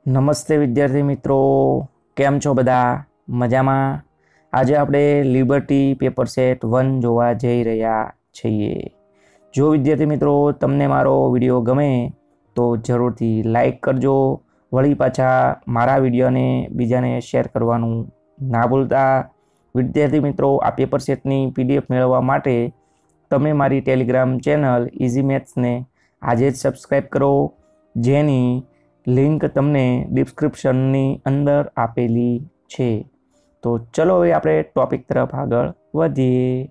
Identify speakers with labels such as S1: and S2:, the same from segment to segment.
S1: નમસ્તે વિદ્યાર્થી મિત્રો, કેમ છો બધા? મજામાં? આજે આપણે લિબર્ટી પેપર સેટ 1 જોવા જઈ રહ્યા છીએ। જો વિદ્યાર્થી મિત્રો તમને મારો વિડીયો ગમે તો જરૂરથી લાઈક કરજો, વળી પાછા મારા વિડીયોને બીજાને શેર કરવાનું ના ભૂલતા। વિદ્યાર્થી મિત્રો, આ પેપર સેટની PDF મેળવવા માટે તમે મારી ટેલિગ્રામ ચેનલ ઇઝી મેથ્સને આજે જ સબસ્ક્રાઈબ કરો, જેની લિંક તમને ડિસ્ક્રિપ્શનની અંદર આપેલી છે। તો ચલો હવે આપણે ટોપિક તરફ આગળ વધીએ।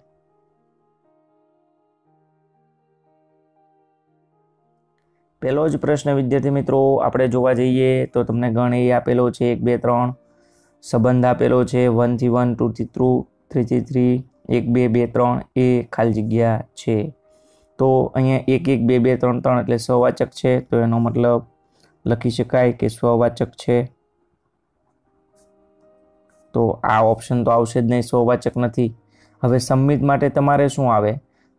S1: પહેલો જ પ્રશ્ન વિદ્યાર્થી મિત્રો આપણે જોવા જઈએ તો તમને ગણ એ આપેલો છે 1 2 3, સંબંધ આપેલો છે 1 થી 1, 2 થી 2, 3 થી 3, 1 2 2 3 એ ખાલી જગ્યા છે। તો અહીંયા 1 1 2 2 3 3 એટલે સહવાચક છે, તો એનો મતલબ લખી શકાય કે સ્વવાચક છે। તો આ ઓપ્શન તો આવશે જ નહીં, સ્વવાચક નથી। હવે સંમિત માટે તમારે શું આવે?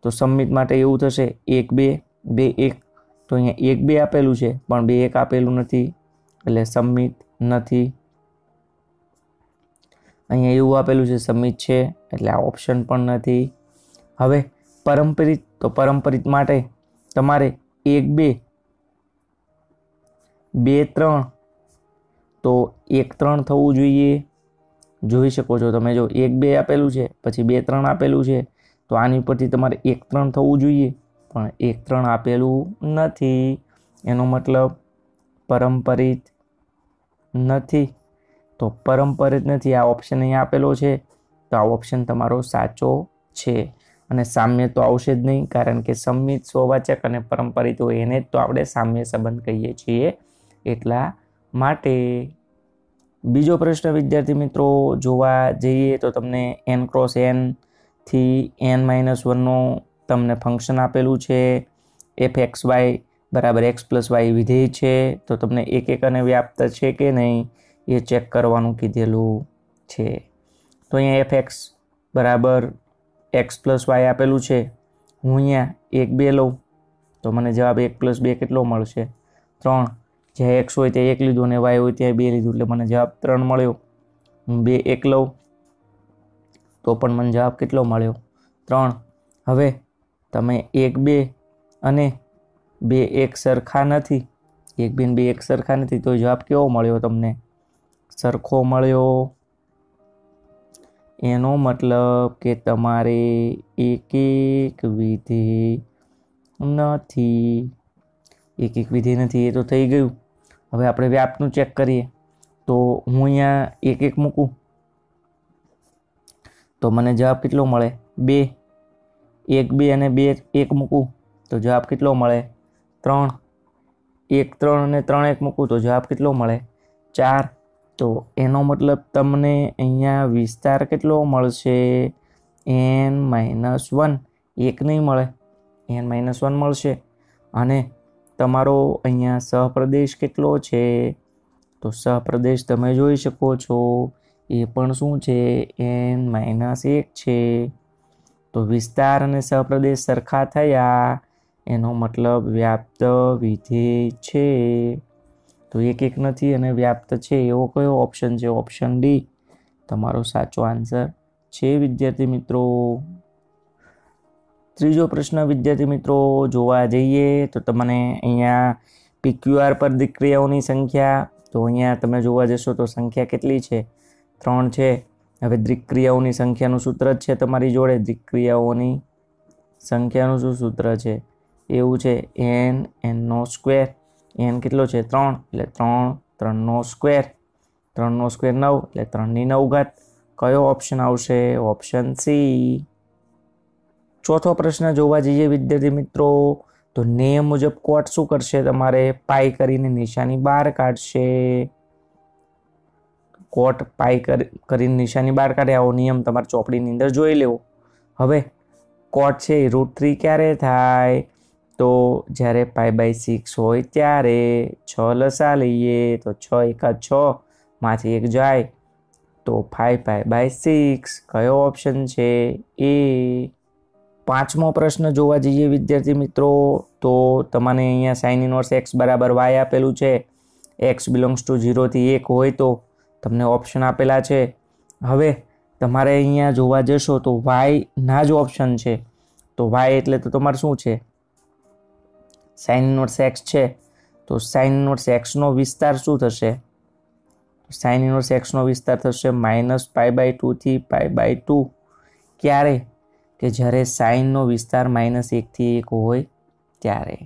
S1: તો સંમિત માટે એવું થશે 1 2 2 1, તો અહીંયા 1 2 આપેલું છે પણ 2 1 આપેલું નથી એટલે સંમિત નથી। અહીંયા એવું આપેલું છે સંમિત છે એટલે આ ઓપ્શન પણ નથી। હવે પરંપરિત, તો પરંપરિત માટે તમારે 1 2 2 3, તો 1 3 થવું જોઈએ। જોઈ શકો છો તમે, જો 1 2 આપેલું છે પછી 2 3 આપેલું છે, તો આની પરથી તમારે 1 3 થવું જોઈએ પણ 1 3 આપેલું નથી, એનો મતલબ પરંપરિત નથી। તો પરંપરિત નથી, આ ઓપ્શન અહીંયા આપેલો છે, તો આ ઓપ્શન તમારો સાચો છે। અને સામ્ય તો આવશે જ નહીં, કારણ કે સંમિત, સ્વવાચક અને પરંપરિત હોય એને જ તો આપણે સામ્ય સંબંધ કહીએ છીએ, એટલા માટે। બીજો પ્રશ્ન વિદ્યાર્થી મિત્રો જોવા જઈએ તો તમને n ક્રોસ n થી n-1 નો તમને ફંક્શન આપેલું છે, fxy બરાબર x + y વિધેય છે, તો તમને એક એક અને વ્યાપ્ત છે કે નહીં એ ચેક કરવાનું કીધેલું છે। તો અહીંયા fx બરાબર x + y આપેલું છે, હું અહીંયા 1 2 લઉં તો મને જવાબ 1 + 2 કેટલો મળશે? 3। જ્યાં x હોય ત્યાં 1 લીધું અને y હોય ત્યાં 2 લીધું એટલે મને જવાબ 3 મળ્યો। હું 2 1 લઉં તો પણ મને જવાબ કેટલો મળ્યો? 3। હવે તમે 1 2 અને 2 1 સરખા નથી, 1 2 ને 2 1 સરખા નથી, તો જવાબ કેવો મળ્યો તમને? સરખો મળ્યો। એનો મતલબ કે તમારે એક એક વિધેય નથી, એક એક વિધેય નથી, એ તો થઈ ગયું। હવે આપણે વ્યાપનું ચેક કરીએ, તો હું અહીંયા 1 1 મૂકું તો મને જવાબ કેટલો મળે? 2। 1 2 અને 2 1 મૂકું તો જવાબ કેટલો મળે? 3। 1 3 અને 3 1 મૂકું તો જવાબ કેટલો મળે? 4। તો એનો મતલબ તમને અહીંયા વિસ્તાર કેટલો મળશે? n-1, 1 નહીં મળે, n-1 મળશે। અને તમારો અહીંયા સહપ્રદેશ કેટલો છે? તો સહપ્રદેશ તમે જોઈ શકો છો એ પણ શું છે? n-1 છે। તો વિસ્તાર અને સહપ્રદેશ સરખા થયા, એનો મતલબ વ્યાપ્ત વિધેય છે। તો 1 1 નથી અને વ્યાપ્ત છે, એવો કયો ઓપ્શન છે? ઓપ્શન ડી તમારો સાચો આન્સર છે વિદ્યાર્થી મિત્રો। ત્રીજો પ્રશ્ન વિદ્યાર્થી મિત્રો જોવા જઈએ તો તમને અહીંયા PQR પર દીક્રિયાઓની સંખ્યા, તો અહીંયા તમે જોવા જશો તો સંખ્યા કેટલી છે? 3 છે। હવે દીક્રિયાઓની સંખ્યાનું સૂત્ર જ છે તમારી જોડે, દીક્રિયાઓની સંખ્યાનું શું સૂત્ર છે? એવું છે n/n², n કેટલો છે? 3, એટલે 3 3નો સ્ક્વેર, 3નો સ્ક્વેર 9 એટલે 3 ની 9 ઘાત। કયો ઓપ્શન આવશે? Option C. ચોથો પ્રશ્ન જોવા જઈએ વિદ્યાર્થી મિત્રો તો નિયમ મુજબ કોટ શું કરશે? તમારે પાઈ કરીને નિશાની બહાર કાઢશે। કોટ પાઈ કરીને નિશાની બહાર કાઢે, આવો નિયમ તમારે ચોપડીની અંદર જોઈ લેવો। હવે કોટ છે એ √3 ક્યારે થાય? તો જ્યારે π/6 હોય ત્યારે। 6 લસા લઈએ તો 6 એકા 6, માંથી 1 જાય તો 5π/6। કયો ઓપ્શન છે? એ। પાંચમો પ્રશ્ન જોવા જઈએ વિદ્યાર્થી મિત્રો તો તમને અહીંયા sin ઇન્વર્સ x બરાબર y આપેલું છે, x બિલોંગ્સ ટુ 0 થી 1 હોય તો તમને ઓપ્શન આપેલા છે. હવે તમારે અહીંયા જોવા જશો તો y ના જ ઓપ્શન છે. તો y એટલે તો તમારે શું છે? sin ઇન્વર્સ x છે. તો sin ઇન્વર્સ x નો વિસ્તાર શું થશે? sin ઇન્વર્સ x નો વિસ્તાર થશે -π/2 થી π/2. ક્યારે? કે જ્યારે sin નો વિસ્તાર -1 થી 1 હોય ત્યારે.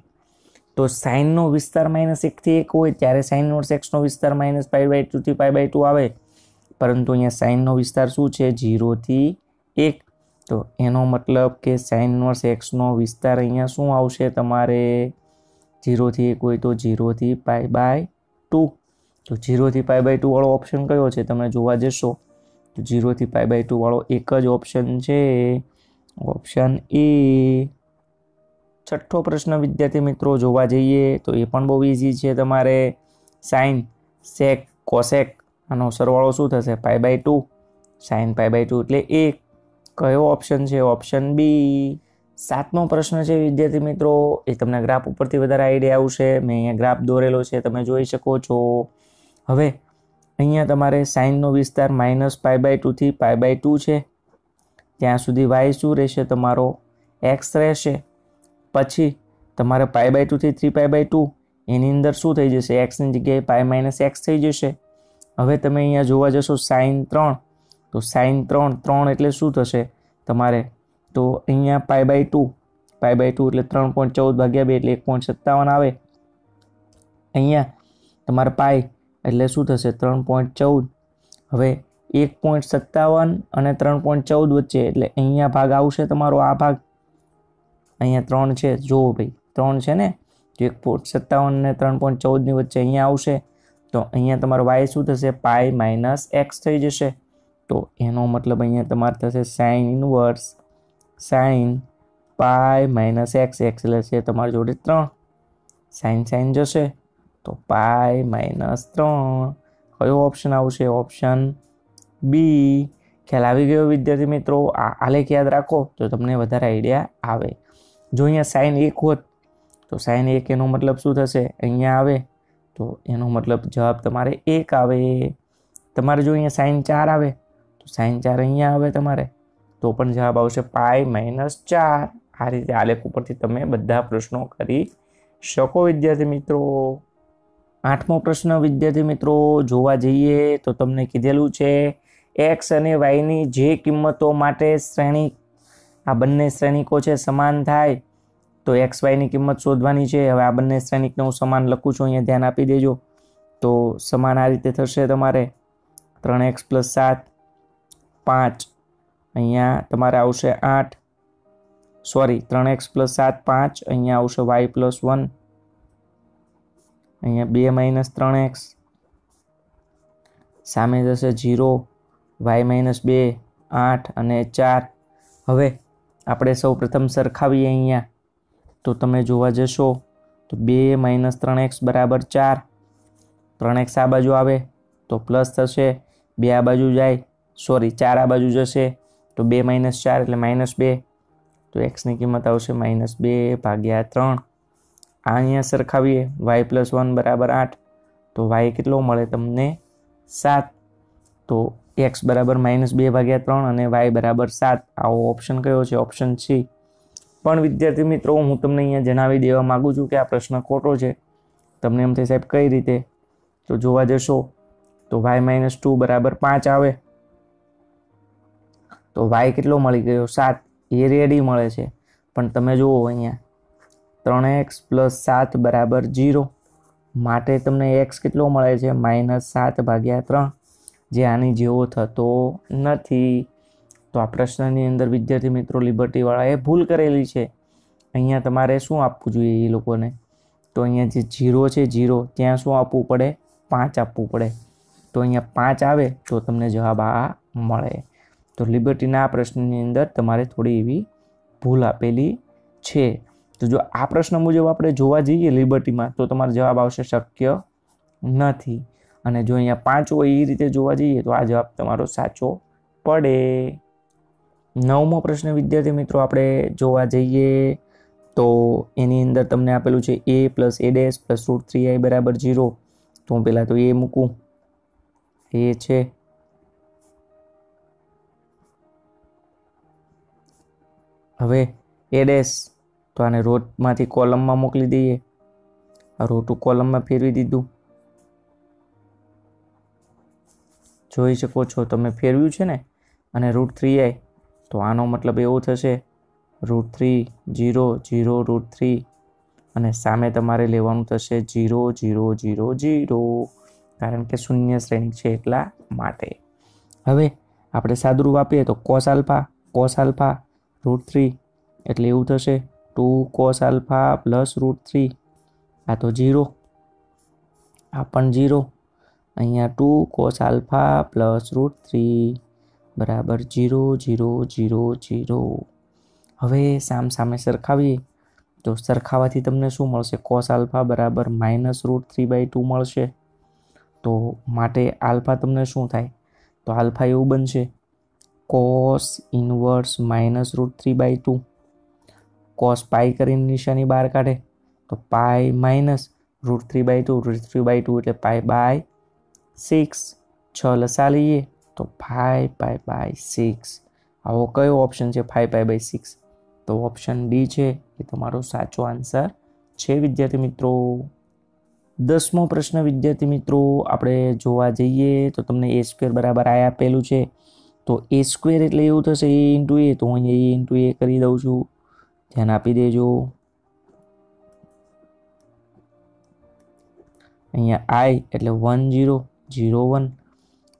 S1: તો sin નો વિસ્તાર -1 થી 1 હોય ત્યારે sin ઇન્વર્સ x નો વિસ્તાર -π/2 થી π/2 આવે. પરંતુ અહીંયા sin નો વિસ્તાર શું છે? 0 થી 1. તો એનો મતલબ કે sin ઇન્વર્સ x નો વિસ્તાર અહીંયા શું આવશે તમારે? 0 થી 1 હોય તો 0 થી π/2. તો 0 થી π/2 વાળો ઓપ્શન કયો છે? તમે જોવા જશો તો 0 થી π/2 વાળો એક જ ઓપ્શન છે, ઓપ્શન એ. છઠ્ઠો પ્રશ્ન વિદ્યાર્થી મિત્રો જોવા જઈએ તો એ પણ બહુ ઇઝી છે. તમારે sin sec cosec આનો સરવાળો શું થશે? π/2. sin π/2 એટલે 1. કયો ઓપ્શન છે? Option B. સાતમો પ્રશ્ન છે વિદ્યાર્થી મિત્રો, એ તમને ગ્રાફ ઉપરથી વધારે આઈડિયા આવશે. મેં અહીંયા ગ્રાફ દોરેલો છે, તમે જોઈ શકો છો. હવે અહીંયા તમારે sin નો વિસ્તાર -π/2 થી π/2 છે. ત્યાં સુધી y શું રહેશે? તમારો x રહેશે. પછી તમારે π/2 થી 3π/2 એની અંદર શું થઈ જશે? x ની જગ્યાએ π - x થઈ જશે. હવે તમે અહીંયા જોવા જશો sin 3. તો sin 3 એટલે શું થશે તમારે? તો અહીંયા π/2 એટલે 3.14/2 એટલે 1.57 આવે. અહીંયા તમારે પાઈ એટલે શું થશે? 3.14. હવે 1.57 અને 3.14 વચ્ચે એટલે અહીંયા ભાગ આવશે તમારો, આ ભાગ અહીંયા 3 છે. જુઓ ભાઈ 3 છે ને, 1.57 અને 3.14 ની વચ્ચે અહીંયા આવશે. તો અહીંયા તમારો y શું થશે? π - x થઈ જશે. તો એનો મતલબ અહીંયા તમારે થશે sin inverse sin π - x. x એટલે છે તમારી જોડે 3. sin જશે તો π - 3. કયો ઓપ્શન આવશે? Option B. ખ્યાલ આવી ગયો વિદ્યાર્થી મિત્રો? આ આલેખ યાદ રાખો તો તમને વધારે આઈડિયા આવે. જો અહીંયા sin 1 હોત તો sin 1 એનો મતલબ શું થશે? અહીંયા આવે તો એનો મતલબ જવાબ તમારે 1 આવે. તમારે જો અહીંયા sin 4 આવે તો sin 4 અહીંયા આવે તમારે, તો પણ જવાબ આવશે π - 4. આ રીતે આલેખ ઉપરથી તમે બધા પ્રશ્નો કરી શકો વિદ્યાર્થી મિત્રો. આઠમો પ્રશ્ન વિદ્યાર્થી મિત્રો જોવા જઈએ તો તમને કીધેલું છે x અને y ની જે કિંમતો માટે શ્રેણી, આ બંને શ્રેણીકો છે સમાન થાય તો x y ની કિંમત શોધવાની છે. હવે આ બંને શ્રેણીકને હું સમાન લખું છું, અહીંયા ધ્યાન આપી દેજો. તો સમાન આ રીતે થશે તમારે 3x + 7 5. અહીંયા તમારે આવશે 8, સોરી 3x + 7 5. અહીંયા આવશે y + 1. અહીંયા 2 - 3x. સામે જશે 0, y - 2, 8 અને 4. હવે આપણે સૌ પ્રથમ સરખાવીએ અહીંયા. તો તમે જોવા જશો તો 2 - 3x = 4. 3x આ બાજુ આવે તો પ્લસ થશે, 2 આ બાજુ જાય, સોરી 4 આ બાજુ જશે તો 2 - 4 એટલે -2. તો x ની કિંમત આવશે -2/3. આ અહીંયા સરખાવીએ, y + 1 = 8. તો y કેટલો મળે તમને? 7. તો x બરાબર -2/3 અને y બરાબર 7. આવો ઓપ્શન કયો છે? Option C. પણ વિદ્યાર્થી મિત્રો હું તમને અહીંયા જણાવી દેવા માગું છું કે આ પ્રશ્ન ખોટો છે. તમને એમ થાય સાહેબ કઈ રીતે? તો જોવા જશો તો y - 2 = 5 આવે. તો y કેટલો મળી ગયો? 7. એ રેડી મળે છે. પણ તમે જુઓ અહીંયા 3x + 7 = 0. માટે તમને x કેટલો મળે છે? -7/3, જે આની જેવો થતો નથી. તો આ પ્રશ્નની અંદર વિદ્યાર્થી મિત્રો લિબર્ટીવાળાએ ભૂલ કરેલી છે. અહીંયા તમારે શું આપવું જોઈએ એ લોકોને? તો અહીંયા જે 0 છે 0 ત્યાં શું આપવું પડે? 5 આપવું પડે. તો અહીંયા 5 આવે તો તમને જવાબ આ મળે. તો લિબર્ટીના આ પ્રશ્નની અંદર તમારે થોડી એવી ભૂલ આપેલી છે. તો જો આ પ્રશ્ન મુજબ આપણે જોવા જઈએ લિબર્ટીમાં તો તમારો જવાબ આવશે શક્ય નથી. અને જો અહીંયા 5 હોય એ રીતે જોવા જઈએ તો આ જવાબ તમારો સાચો પડે. નવમો પ્રશ્ન વિદ્યાર્થી મિત્રો આપણે જોવા જઈએ તો એની અંદર તમને આપેલું છે a + a' + √3i = 0. તો હું પહેલાં તો એ મૂકું, એ છે, હવે એ ડેશ, તો આને રોમાંથી કોલમમાં મોકલી દઈએ, આ રો ટુ કોલમમાં ફેરવી દીધું, જોઈ શકો છો તમે ફેરવ્યું છે ને, અને √3i, તો આનો મતલબ એવો થશે √3 0 0 √3, અને સામે તમારે લેવાનું થશે 0 0 0 0, કારણ કે શૂન્ય શ્રેણી છે એટલા માટે. હવે આપણે સાદુરૂપ આપીએ તો cos આલ્ફા √3, એટલે એવું થશે 2 cos આલ્ફા પ્લસ √3, આ તો 0, આ પણ 0, અહીંયા 2 cos આલ્ફા પ્લસ √3 બરાબર 0 0 0 0. હવે સામે સરખાવીએ તો સરખાવાથી તમને શું મળશે? cos આલ્ફા બરાબર -√3/2 મળશે. તો માટે આલ્ફા તમને શું થાય? તો આલ્ફા એવું બનશે cos ઇન્વર્સ -√3/2. cos પાઈ કરીને નિશાની બહાર કાઢે તો પાઈ -√3/2, √3/2 એટલે π/6. 6 લસા લઈએ તો 5π/6. આવો કયો ઓપ્શન છે 5π/6? તો ઓપ્શન ડી છે એ તમારો સાચો આન્સર છે વિદ્યાર્થી મિત્રો. 10મો પ્રશ્ન વિદ્યાર્થી મિત્રો આપણે જોવા જઈએ તો તમને a² બરાબર આ આપેલું છે. તો a² એટલે એવું થશે a × a, તો હું અહીંયા a × a કરી દઉં છું, ધ્યાન આપી દેજો. અહીંયા i એટલે 1 0 0 1,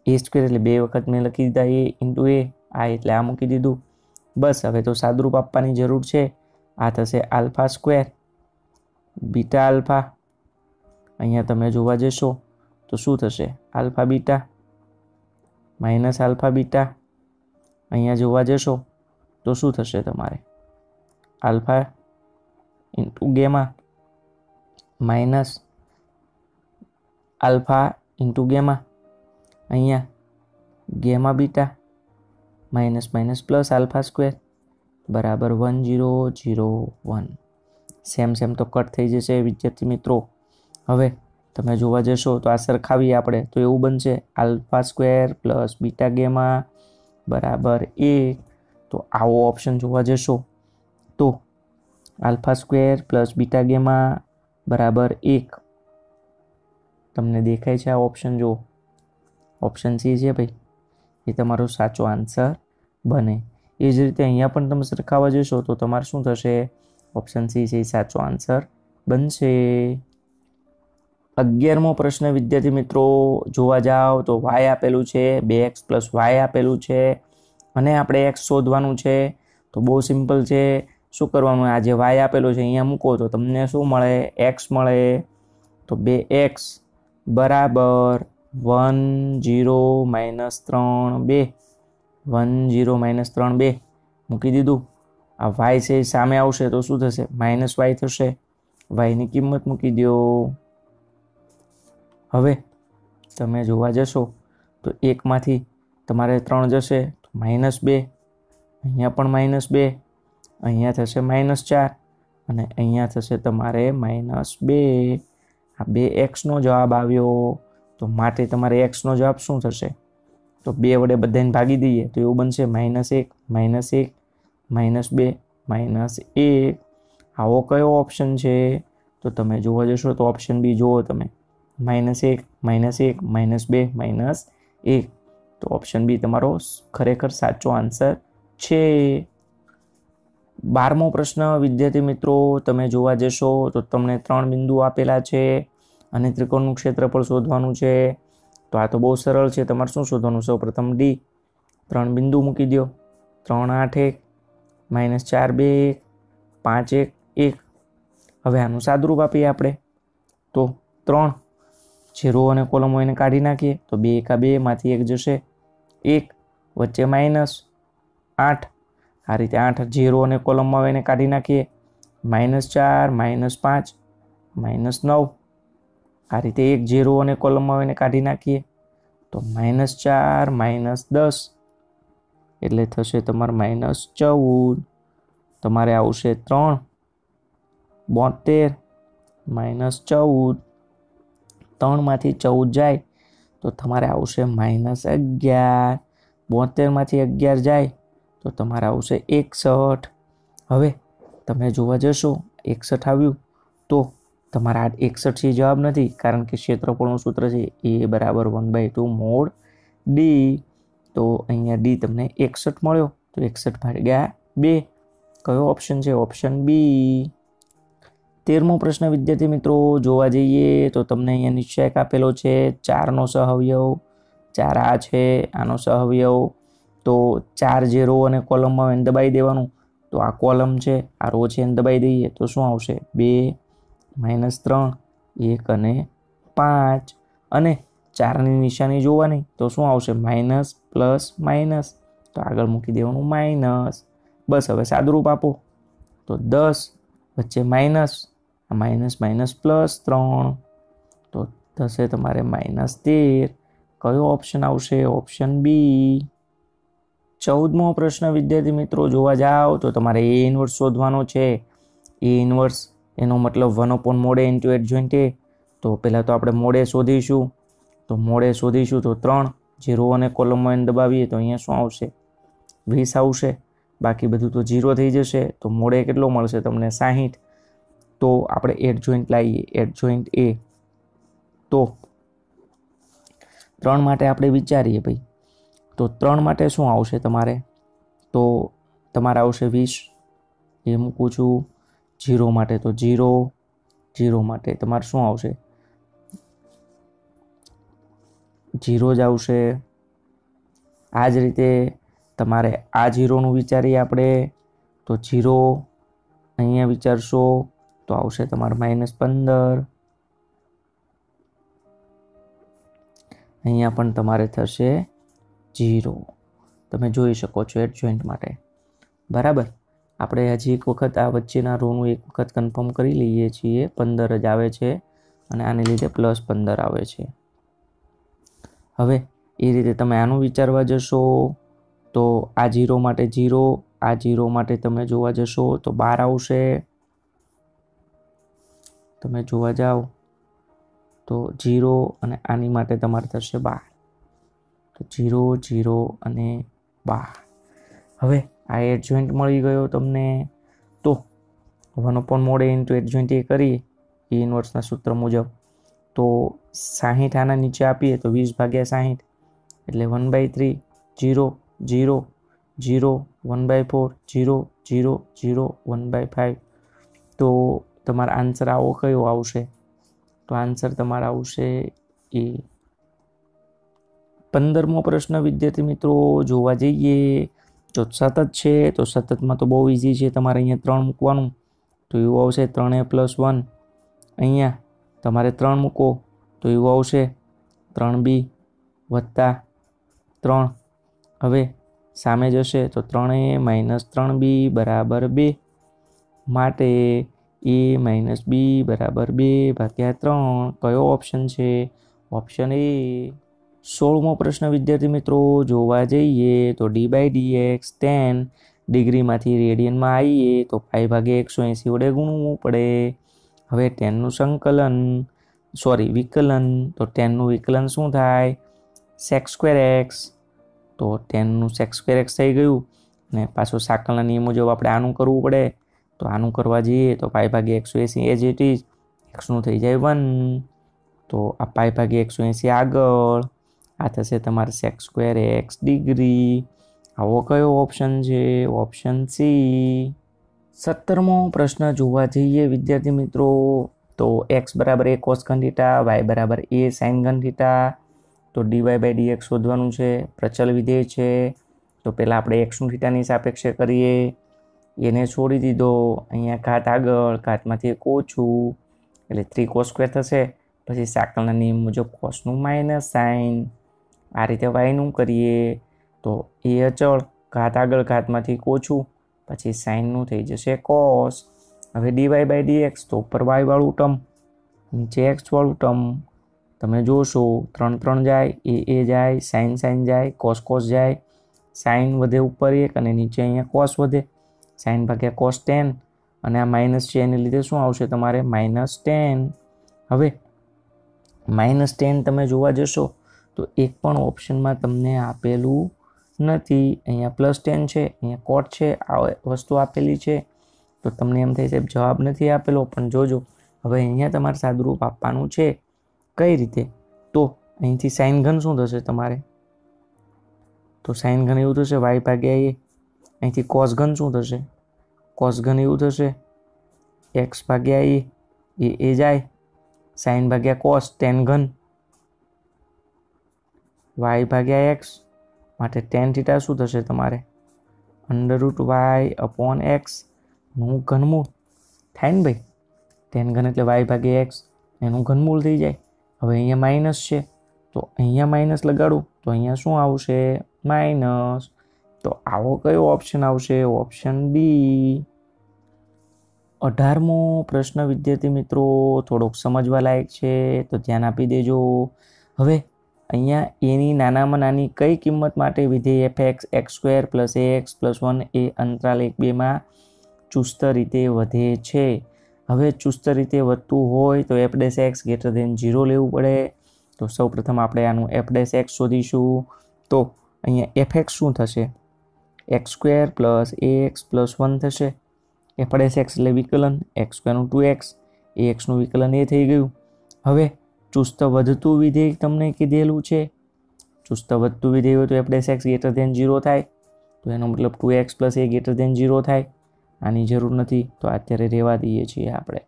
S1: a² એટલે 2 વખત મેં લખી દીધા a × a, i એટલે આ મૂકી દીધું. બસ હવે તો સાદુરૂપ આપવાની જરૂર છે. આ થશે α², બીટા આલ્ફા, અહીંયા તમે જોવા જશો તો શું થશે? Alpha beta minus alpha beta, અહીંયા જોવા જશો તો શું થશે તમારે? Alpha × gamma minus alpha × gamma, અહીંયા ગેમા બીટા માઇનસ પ્લસ α² બરાબર 1 0 0 1. સેમ તો કટ થઈ જશે વિદ્યાર્થી મિત્રો. હવે તમે જોવા જશો તો આ સરખાવીએ આપણે તો એવું બનશે α² પ્લસ બીટા ગેમા બરાબર 1. તો આવો ઓપ્શન જોવા જશો તો α² પ્લસ બીટા ગેમા બરાબર 1 તમને દેખાય છે? આ ઓપ્શન જો ઓપ્શન સી છે ભાઈ, એ તમારો સાચો આન્સર બને. એ જ રીતે અહીંયા પણ તમે સરખાવા જશો તો તમારે શું થશે? ઓપ્શન સી છે એ સાચો આન્સર બનશે. 11મો પ્રશ્ન વિદ્યાર્થી મિત્રો જોવા જાઓ તો y આપેલું છે, 2x + y આપેલું છે, અને આપણે x શોધવાનું છે. તો બહુ સિમ્પલ છે. શું કરવાનું? આ જે y આપેલું છે અહીંયા મૂકો તો તમને શું મળે? x મળે. તો 2x બરાબર 1 0 - 3 2, 1 0 - 3 2 મૂકી દીધું. આ y છે સામે આવશે તો શું થશે? -y થશે. y ની કિંમત મૂકી દો. હવે તમે જોવા જશો તો 1માંથી તમારે 3 જશે તો -2, અહીંયા પણ -2, અહીંયા થશે -4, અને અહીંયા થશે તમારે -2. આ 2x નો જવાબ આવ્યો. તો માટે તમારે x નો જવાબ શું થશે? તો 2 વડે બધાને ભાગી દઈએ તો એવું બનશે -1 -1 -2 -1. આવો કયો ઓપ્શન છે? તો તમે જોવા જશો તો ઓપ્શન બી જુઓ તમે, -1 -1 -2 -1. તો ઓપ્શન બી તમારો ખરેખર સાચો આન્સર છે. 12મો પ્રશ્ન વિદ્યાર્થી મિત્રો તમે જોવા જશો તો તમને 3 બિંદુ આપેલા છે અને ત્રિકોણનું ક્ષેત્રફળ શોધવાનું છે. તો આ તો બહુ સરળ છે. તમારે શું શોધવાનું? સૌપ્રથમ ડી, 3 બિંદુ મૂકી દો. 3 8 1 -4 2 5 1 1. હવે આનું સાદુરૂપ આપીએ આપણે તો 3 જે રો અને કોલમ હોય એને કાઢી નાખીએ તો 2 × 2 માંથી 1 જશે, 1 વચ્ચે -8. આ રીતે 8 જે રો અને કોલમમાં હોય એને કાઢી નાખીએ, -4 -5 -9. આ રીતે 1 જે રો અને કોલમમાં હોય એને કાઢી નાખીએ તો -4 -10 એટલે થશે તમારે -14. તમારે આવશે 3 72 -14 3માંથી 14 જાય તો તમારે આવશે -11. 72માંથી 11 જાય તો તમારે આવશે 61. હવે તમે જોવા જશો 61 આવ્યું તો તમારા 61 છે જવાબ નથી, કારણ કે ક્ષેત્રફળનું સૂત્ર છે A = 1/2 mod D. તો અહીંયા D તમને 61 મળ્યો તો 61/2. કયો ઓપ્શન છે? ઓપ્શન બી. 13મો પ્રશ્ન વિદ્યાર્થી મિત્રો જોવા જઈએ તો તમને અહીંયા નીચે એક આપેલો છે 4નો સહઅવયવ. 4 આ છે, આનો સહઅવયવ. તો 4 જે રો અને કોલમમાં એને દબાઈ દેવાનું. તો આ કોલમ છે, આ રો છે, એને દબાઈ દઈએ તો શું આવશે? 2 -3 1 અને 5. અને 4ની નિશાની જોવાની તો શું આવશે? Minus plus minus. તો આગળ મૂકી દેવાનું માઇનસ. બસ હવે સાદુરૂપ આપો તો 10 વચ્ચે માઇનસ, આ માઇનસ માઇનસ +3 તો થશે તમારે -13. કયો ઓપ્શન આવશે? ઓપ્શન બી. 14મો પ્રશ્ન વિદ્યાર્થી મિત્રો જોવા જાઓ તો તમારે A ઇન્વર્સ શોધવાનો છે. A ઇન્વર્સ એનો મતલબ 1 mod A into adjoint A. તો પહેલાં તો આપણે મોડ A શોધીશું. તો મોડ A શોધીશું તો 3 જે રો અને કોલમમાં એને દબાવીએ તો અહીંયા શું આવશે? 20 આવશે. બાકી બધું તો 0 થઈ જશે. તો મોડ A કેટલો મળશે તમને? 60. તો આપણે એડજોઇન્ટ લાવીએ, એડજોઇન્ટ A. તો 3 માટે આપણે વિચારીએ ભાઈ, તો 3 માટે શું આવશે તમારે? તો તમારે આવશે 20. એ મૂકું છું. 0 માટે તો 0. 0 માટે તમારે શું આવશે? 0 જ આવશે. આ જ રીતે તમારે આ 0નું વિચારીએ આપણે તો 0 અહીંયા વિચારશો તો આવશે તમારે -15. અહીંયા પણ તમારે થશે 0. તમે જોઈ શકો છો એડજોઇન્ટ માટે. બરાબર. આપણે હજી એક વખત આ વચ્ચેના રોનું એક વખત કન્ફર્મ કરી લઈએ છીએ. 15 જ આવે છે અને આને લીધે +15 આવે છે. હવે એ રીતે તમે આનું વિચારવા જશો તો આ 0 માટે 0, આ 0 માટે તમે જોવા જશો તો 12 આવશે. તમે જોવા જાઓ તો 0 અને આની માટે તમારે થશે 12. તો 0 0 અને 12. હવે આ એડજોઇન્ટ મળી ગયો તમને. તો 1 mod A into adjoint A કરીએ A ઇન્વર્સના સૂત્ર મુજબ તો 60 આના નીચે આપીએ તો 20/60 એટલે 1/3 0 0 0 1/4 0 0 0 1/5. તો તમારો આન્સર આવો કયો આવશે? તો આન્સર તમારો આવશે એ. 15મો પ્રશ્ન વિદ્યાર્થી મિત્રો જોવા જઈએ તો સતત છે. તો સતતમાં તો બહુ ઇઝી છે. તમારે અહીંયા 3 મૂકવાનું તો એવું આવશે 3A + 1. અહીંયા તમારે 3 મૂકો તો એવું આવશે 3B + 3. હવે સામે જશે તો 3A - 3B = 2. માટે A - B = 2/3. કયો ઓપ્શન છે? Option A. 16મો પ્રશ્ન વિદ્યાર્થી મિત્રો જોવા જઈએ તો d/dx 10 ડિગ્રીમાંથી રેડિયનમાં આવીએ તો π/180 વડે ગુણવું પડે. હવે 10નું સંકલન વિકલન તો 10નું વિકલન શું થાય? sec²x. તો 10નું sec²x થઈ ગયું ને પાછું સાકલના નિયમ મુજબ આપણે આનું કરવું પડે. તો આનું કરવા જઈએ તો π/180 એજ ઇટ ઇઝ xનું થઈ જાય 1. તો આ π/180 આગળ આ થશે તમારે sec²x ડિગ્રી. આવો કયો ઓપ્શન છે? Option C. 17મો પ્રશ્ન જોવા જઈએ વિદ્યાર્થી મિત્રો તો x = a cos θ, y = a sin θ. તો dy/dx શોધવાનું છે. પ્રચલ વિધેય છે. તો પહેલાં આપણે xનું θની સાપેક્ષે કરીએ. એને છોડી દીધો. અહીંયા ઘાત આગળ, ઘાતમાંથી 1 ઓછું એટલે 3cos² થશે. પછી સાકલના નિયમ મુજબ cosનું માઇનસ સાઇન. આ રીતે yનું કરીએ તો એ અચળ, ઘાત આગળ, ઘાતમાંથી 1 ઓછું પછી સાઇનનું થઈ જશે cos. હવે dy/dx તો ઉપર y વાળું ટર્મ, નીચે x વાળું ટર્મ. તમે જોશો 3 3 જાય, એ જાય, સાઇન જાય, cos જાય. સાઇન વધે ઉપર 1 અને નીચે અહીંયા cos વધે. sin/cos 10 અને આ માઇનસ છે એને લીધે શું આવશે તમારે? -10. હવે -10 તમે જોવા જશો તો એક પણ ઓપ્શનમાં તમને આપેલું નથી. અહીંયા +10 છે, અહીંયા કોટ છે, આ વસ્તુ આપેલી છે. તો તમને એમ થાય સાહેબ જવાબ નથી આપેલો, પણ જોજો હવે અહીંયા તમારે સાદુરૂપ આપવાનું છે. કઈ રીતે? તો અહીંથી સાઇન ઘન શું થશે તમારે? તો સાઇન ઘન એવું થશે y ભાગ્યા a. અહીંથી કોસ ઘન શું થશે? કોસ ઘન એવું થશે x ભાગ્યા a જાય, સાઇન ભાગ્યા કોસ tan ઘન y ભાગ્યા x, માટે tan થીટા શું થશે તમારે? √y/x નું ઘનમૂળ થાય ને ભાઈ. tan ઘન એટલે y ભાગ્યા x એનું ઘનમૂળ થઈ જાય. હવે અહીંયા માઇનસ છે તો અહીંયા માઇનસ લગાડું તો અહીંયા શું આવશે? માઇનસ. તો આવો કયો ઓપ્શન આવશે? ઓપ્શન બી. 18મો પ્રશ્ન વિદ્યાર્થી મિત્રો થોડોક સમજવા લાયક છે, તો ધ્યાન આપી દેજો. હવે અહીંયા એની નાનામાં નાની કઈ કિંમત માટે વિધેય fx x² + ax + 1 એ અંતરાલ 1-2માં ચુસ્ત રીતે વધે છે. હવે ચુસ્ત રીતે વધતું હોય તો f' > 0 લેવું પડે. તો સૌપ્રથમ આપણે આનું f' શોધીશું. તો અહીંયા fx શું થશે? x² + ax + 1 થશે. f' એટલે વિકલન, x² નું 2x, ax નું વિકલન એ થઈ ગયું. હવે ચુસ્ત વધતું વિધેય તમને કીધેલું છે. ચુસ્ત વધતું વિધેય હોય તો f' > 0 થાય. તો એનો મતલબ 2x + a > 0 થાય. આની જરૂર નથી તો અત્યારે રહેવા દઈએ છીએ આપણે.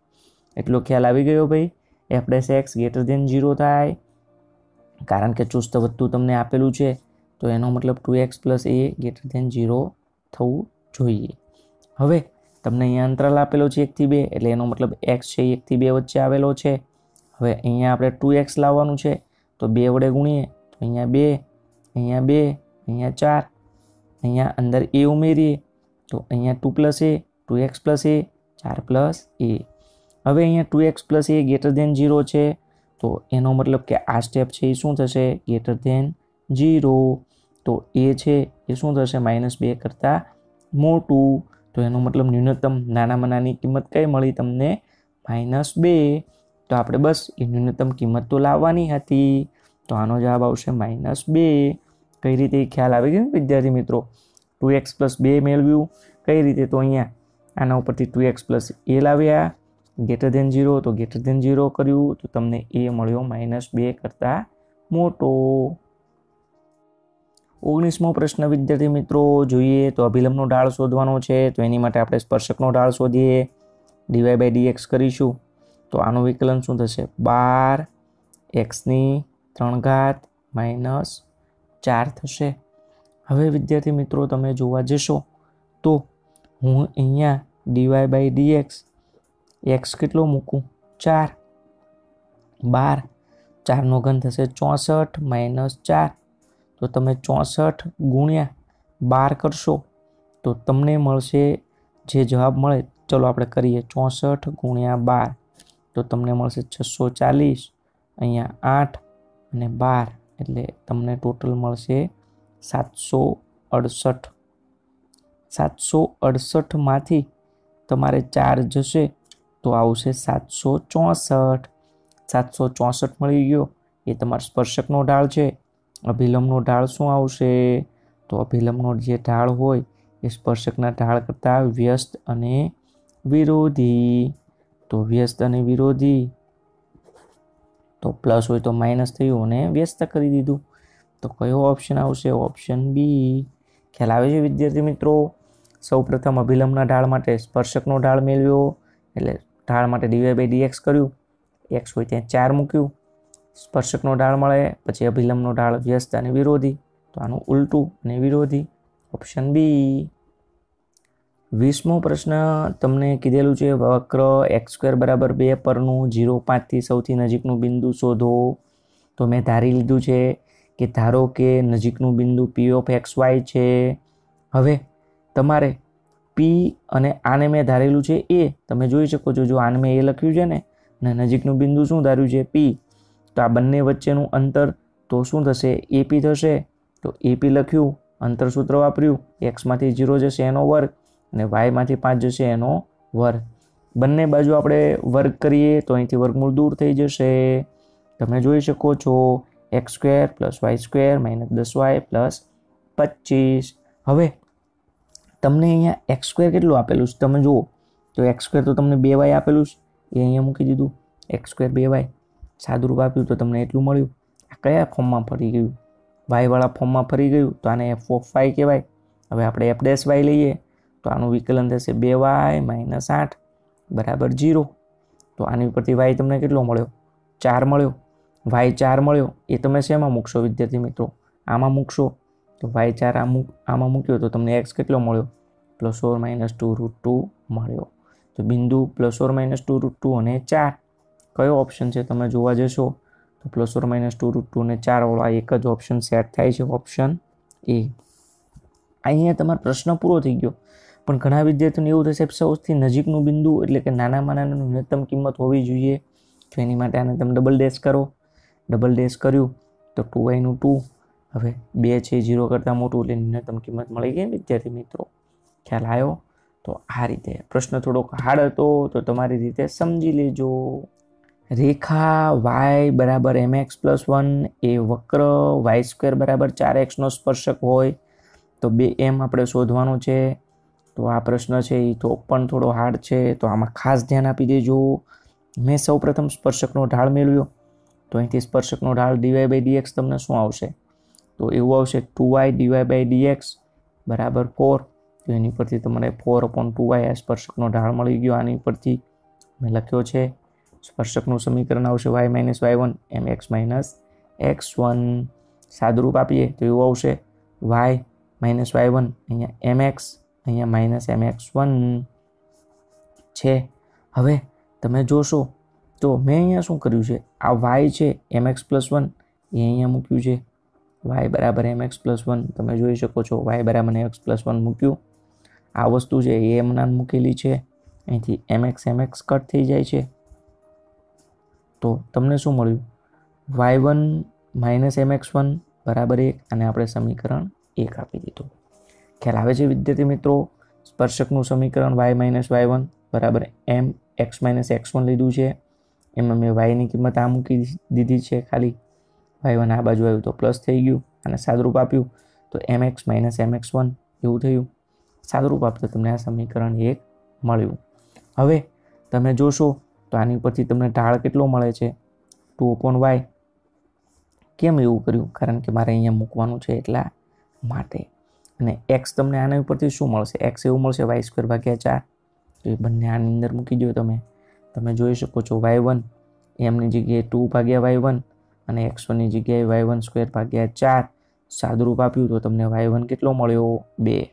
S1: એટલો ખ્યાલ આવી ગયો ભાઈ? f' > 0 થાય કારણ કે ચુસ્ત વધતું તમને આપેલું છે, તો એનો મતલબ 2x + a > 0 થવું જોઈએ. હવે તમને અહીંયા અંતરાલ આપેલો છે 1 થી 2, એટલે એનો મતલબ x છે 1 થી 2 વચ્ચે આવેલો છે. હવે અહીંયા આપણે 2x લાવવાનું છે, તો 2 વડે ગુણીએ તો અહીંયા 2, અહીંયા 2, અહીંયા 4, અહીંયા અંદર a ઉમેરીએ તો અહીંયા 2 + a, 2x + a, 4 + a. હવે અહીંયા 2x + a > 0 છે, તો એનો મતલબ કે આ સ્ટેપ છે એ શું થશે? >0. તો a છે એ શું થશે? -2 કરતાં મોટું. તો એનો મતલબ ન્યૂનતમ નાનામાં નાની કિંમત કઈ મળી તમને? -2. તો આપણે બસ એ ન્યૂનતમ કિંમત તો લાવવાની હતી. તો આનો જવાબ આવશે -2. કઈ રીતે ખ્યાલ આવી ગયો વિદ્યાર્થી મિત્રો? 2x + 2 મેળવ્યું કઈ રીતે? તો અહીંયા આના ઉપરથી 2x + a લાવ્યા, >0 તો >0 કર્યું તો તમને a મળ્યો -2 કરતાં મોટો. 19મો પ્રશ્ન વિદ્યાર્થી મિત્રો જોઈએ તો અભિલંબનો ઢાળ શોધવાનો છે. તો એની માટે આપણે સ્પર્શકનો ઢાળ શોધીએ. dy/dx કરીશું તો આનું વિકલન શું થશે? 12x³ - 4 થશે. હવે વિદ્યાર્થી મિત્રો તમે જોવા જશો તો હું અહીંયા dy/dx x કેટલો મૂકું? 4, 12, 4 નો ઘન થશે 64 - 4. તો તમે 64 × 12 કરશો તો તમને મળશે જે જવાબ મળે. ચલો આપણે કરીએ 64 × 12 તો તમને મળશે 640. અહીંયા 8 અને 12 એટલે તમને ટોટલ મળશે 768. 768 માંથી તમારે 4 જશે તો આવશે 764. 764 મળી ગયો. એ તમારો સ્પર્શકનો ઢાળ છે. અભિલંબનો ઢાળ શું આવશે? તો અભિલંબનો જે ઢાળ હોય એ સ્પર્શકના ઢાળ કરતાં વ્યસ્ત અને વિરોધી. તો વ્યસ્ત અને વિરોધી તો પ્લસ હોય તો માઇનસ થયું અને વ્યસ્ત કરી દીધું. તો કયો ઓપ્શન આવશે? Option B. ખ્યાલ આવે છે વિદ્યાર્થી મિત્રો? સૌપ્રથમ અભિલંબના ઢાળ માટે સ્પર્શકનો ઢાળ મેળવ્યો, એટલે ઢાળ માટે dy/dx કર્યું, x હોય ત્યાં 4 મૂક્યું, સ્પર્શકનો ઢાળ મળે, પછી અભિલંબનો ઢાળ વ્યસ્ત અને વિરોધી, તો આનું ઉલટું અને વિરોધી. Option B. 20મો પ્રશ્ન તમને કીધેલું છે વક્ર x² = 2 પરનું 0,5 થી સૌથી નજીકનું બિંદુ શોધો. તો મેં ધારી લીધું છે કે ધારો કે નજીકનું બિંદુ p(x, y) છે. હવે તમારે p અને આને મેં ધારેલું છે a. તમે જોઈ શકો છો, જો આને મેં a લખ્યું છે ને અને નજીકનું બિંદુ શું ધાર્યું છે? p. તો આ બંને વચ્ચેનું અંતર તો શું થશે? ap થશે. તો ap લખ્યું, અંતર સૂત્ર વાપર્યું, x માંથી 0 જશે એનો વર્ગ અને y માંથી 5 જશે એનો વર્ગ. બંને બાજુ આપણે વર્ગ કરીએ તો અહીંથી વર્ગમૂળ દૂર થઈ જશે. તમે જોઈ શકો છો x² + y² - 10y + 25. હવે તમને અહીંયા x² કેટલું આપેલું છે તમે જુઓ તો x² તો તમને 2y આપેલું છે એ અહીંયા મૂકી દીધું. x² 2y સાદુરૂપ આપ્યું તો તમને એટલું મળ્યું. આ કયા ફોર્મમાં ફરી ગયું? y વાળા ફોર્મમાં ફરી ગયું તો આને f(y) કહેવાય. હવે આપણે f' લઈએ તો આનું વિકલન થશે 2y - 8 = 0. તો આની ઉપરથી y તમને કેટલો મળ્યો? 4 મળ્યો. y 4 મળ્યો એ તમે શેમાં મૂકશો વિદ્યાર્થી મિત્રો? આમાં મૂકશો. તો y 4 આમાં મૂક્યો તો તમને x કેટલો મળ્યો? ±2√2 મળ્યો. તો બિંદુ ±2√2 અને 4 કયો ઓપ્શન છે તમે જોવા જશો તો ±2√2 અને 4 વાળો એક જ ઓપ્શન સેટ થાય છે, ઓપ્શન એ. અહીંયા તમારો પ્રશ્ન પૂરો થઈ ગયો. પણ ઘણા વિદ્યાર્થીઓને એવું થશે સૌથી નજીકનું બિંદુ એટલે કે નાનામાં નાનાની ન્યૂનતમ કિંમત હોવી જોઈએ. તો એની માટે આને તમે ડબલ ડેશ કરો. ડબલ ડેશ કર્યું તો 2y નું 2. હવે 2 છે 0 કરતાં મોટું એટલે ન્યૂનતમ કિંમત મળી ગઈ વિદ્યાર્થી મિત્રો. ખ્યાલ આવ્યો? તો આ રીતે પ્રશ્ન થોડોક હાર્ડ હતો તો તમારી રીતે સમજી લેજો. રેખા y = mx + 1 એ વક્ર y² = 4x નો સ્પર્શક હોય તો 2m આપણે શોધવાનું છે. તો આ પ્રશ્ન છે એ તો પણ થોડો હાર્ડ છે તો આમાં ખાસ ધ્યાન આપી દેજો. મેં સૌપ્રથમ સ્પર્શકનો ઢાળ મેળવ્યો તો અહીંથી સ્પર્શકનો ઢાળ dy/dx તમને શું આવશે? તો એવું આવશે 2y dy/dx = 4. તો એની પરથી તમને 4/2y આ સ્પર્શકનો ઢાળ મળી ગયો. આની પરથી મેં લખ્યો છે સ્પર્શકનું સમીકરણ આવશે y - y1 mx - x1. સાદુરૂપ આપીએ તો એવું આવશે y - y1 અહીંયા mx અહીંયા -mx1 છે. હવે તમે જોશો તો મેં અહીંયા શું કર્યું છે આ y છે mx + 1 એ અહીંયા મૂક્યું છે. y = mx + 1 તમે જોઈ શકો છો y = mx + 1 મૂક્યું. આ વસ્તુ છે એ m નામ મૂકેલી છે. અહીંથી mx કટ થઈ જાય છે. તો તમને શું મળ્યું? y1 - mx1 = 1 અને આપણે સમીકરણ 1 આપી દીધું. ખ્યાલ આવે છે વિદ્યાર્થી મિત્રો? સ્પર્શકનું સમીકરણ y - y1 = mx - x1 લીધું છે. એમાં મેં y ની કિંમત આ મૂકી દીધી છે ખાલી. y1 આ બાજુ આવ્યું તો પ્લસ થઈ ગયું અને સાદુરૂપ આપ્યું તો mx - mx1 એવું થયું. સાદુરૂપ આપતો તમને આ સમીકરણ 1 મળ્યું. હવે તમે જોશો તો આની ઉપરથી તમને ઢાળ કેટલો મળે છે? 2/y. કેમ એવું કર્યું? કારણ કે મારે અહીંયા મૂકવાનું છે એટલા માટે. અને x તમને આના ઉપરથી શું મળશે? x એવું મળશે y² / 4. તો એ બંને આની અંદર મૂકી દો તમે. તમે જોઈ શકો છો y1 mની જગ્યાએ 2/y1 અને x1 ની જગ્યાએ y1² / 4 સાદુરૂપ આપ્યું તો તમને y1 કેટલો મળ્યો? 2.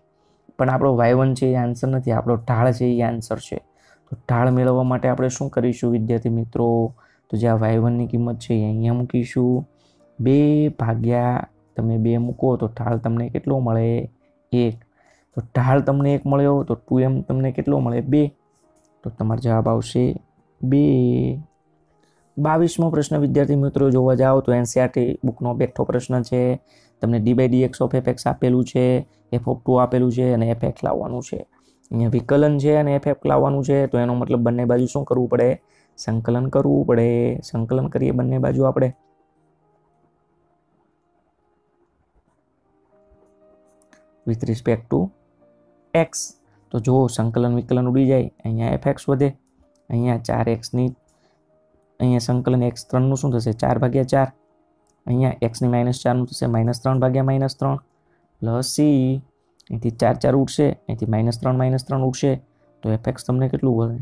S1: પણ આપણો y1 છે એ આન્સર નથી, આપણો ઢાળ છે એ આન્સર છે. તો ઢાળ મેળવવા માટે આપણે શું કરીશું વિદ્યાર્થી મિત્રો? તો જે આ y1 ની કિંમત છે એ અહીંયા મૂકીશું. 2 તમે 2 મૂકો તો ઢાળ તમને કેટલો મળે? 1. તો ઢાળ તમને 1 મળ્યો તો 2m તમને કેટલો મળે? 2. તો તમારો જવાબ આવશે 2. 22મો પ્રશ્ન વિદ્યાર્થી મિત્રો જોવા જાઓ તો NCERT બુકનો બેઠો પ્રશ્ન છે. તમને d/dx of fx આપેલું છે, f(2) આપેલું છે અને fx લાવવાનું છે. અહીંયા વિકલન છે અને ff લાવવાનું છે. તો એનો મતલબ બંને બાજુ શું કરવું પડે? સંકલન કરવું પડે. સંકલન કરીએ બંને બાજુ આપણે. with respect to x. તો જો સંકલન વિકલન ઉડી જાય અહીંયા fx વધે, અહીંયા 4x ની અહીંયા સંકલન x3 નું શું થશે? 4/4. અહીંયા x ની -4 નું થશે -3/-3 પ્લસ c. અહીંથી 4 4 ઉડશે, અહીંથી -3 ઉડશે તો fx તમને કેટલું વધે?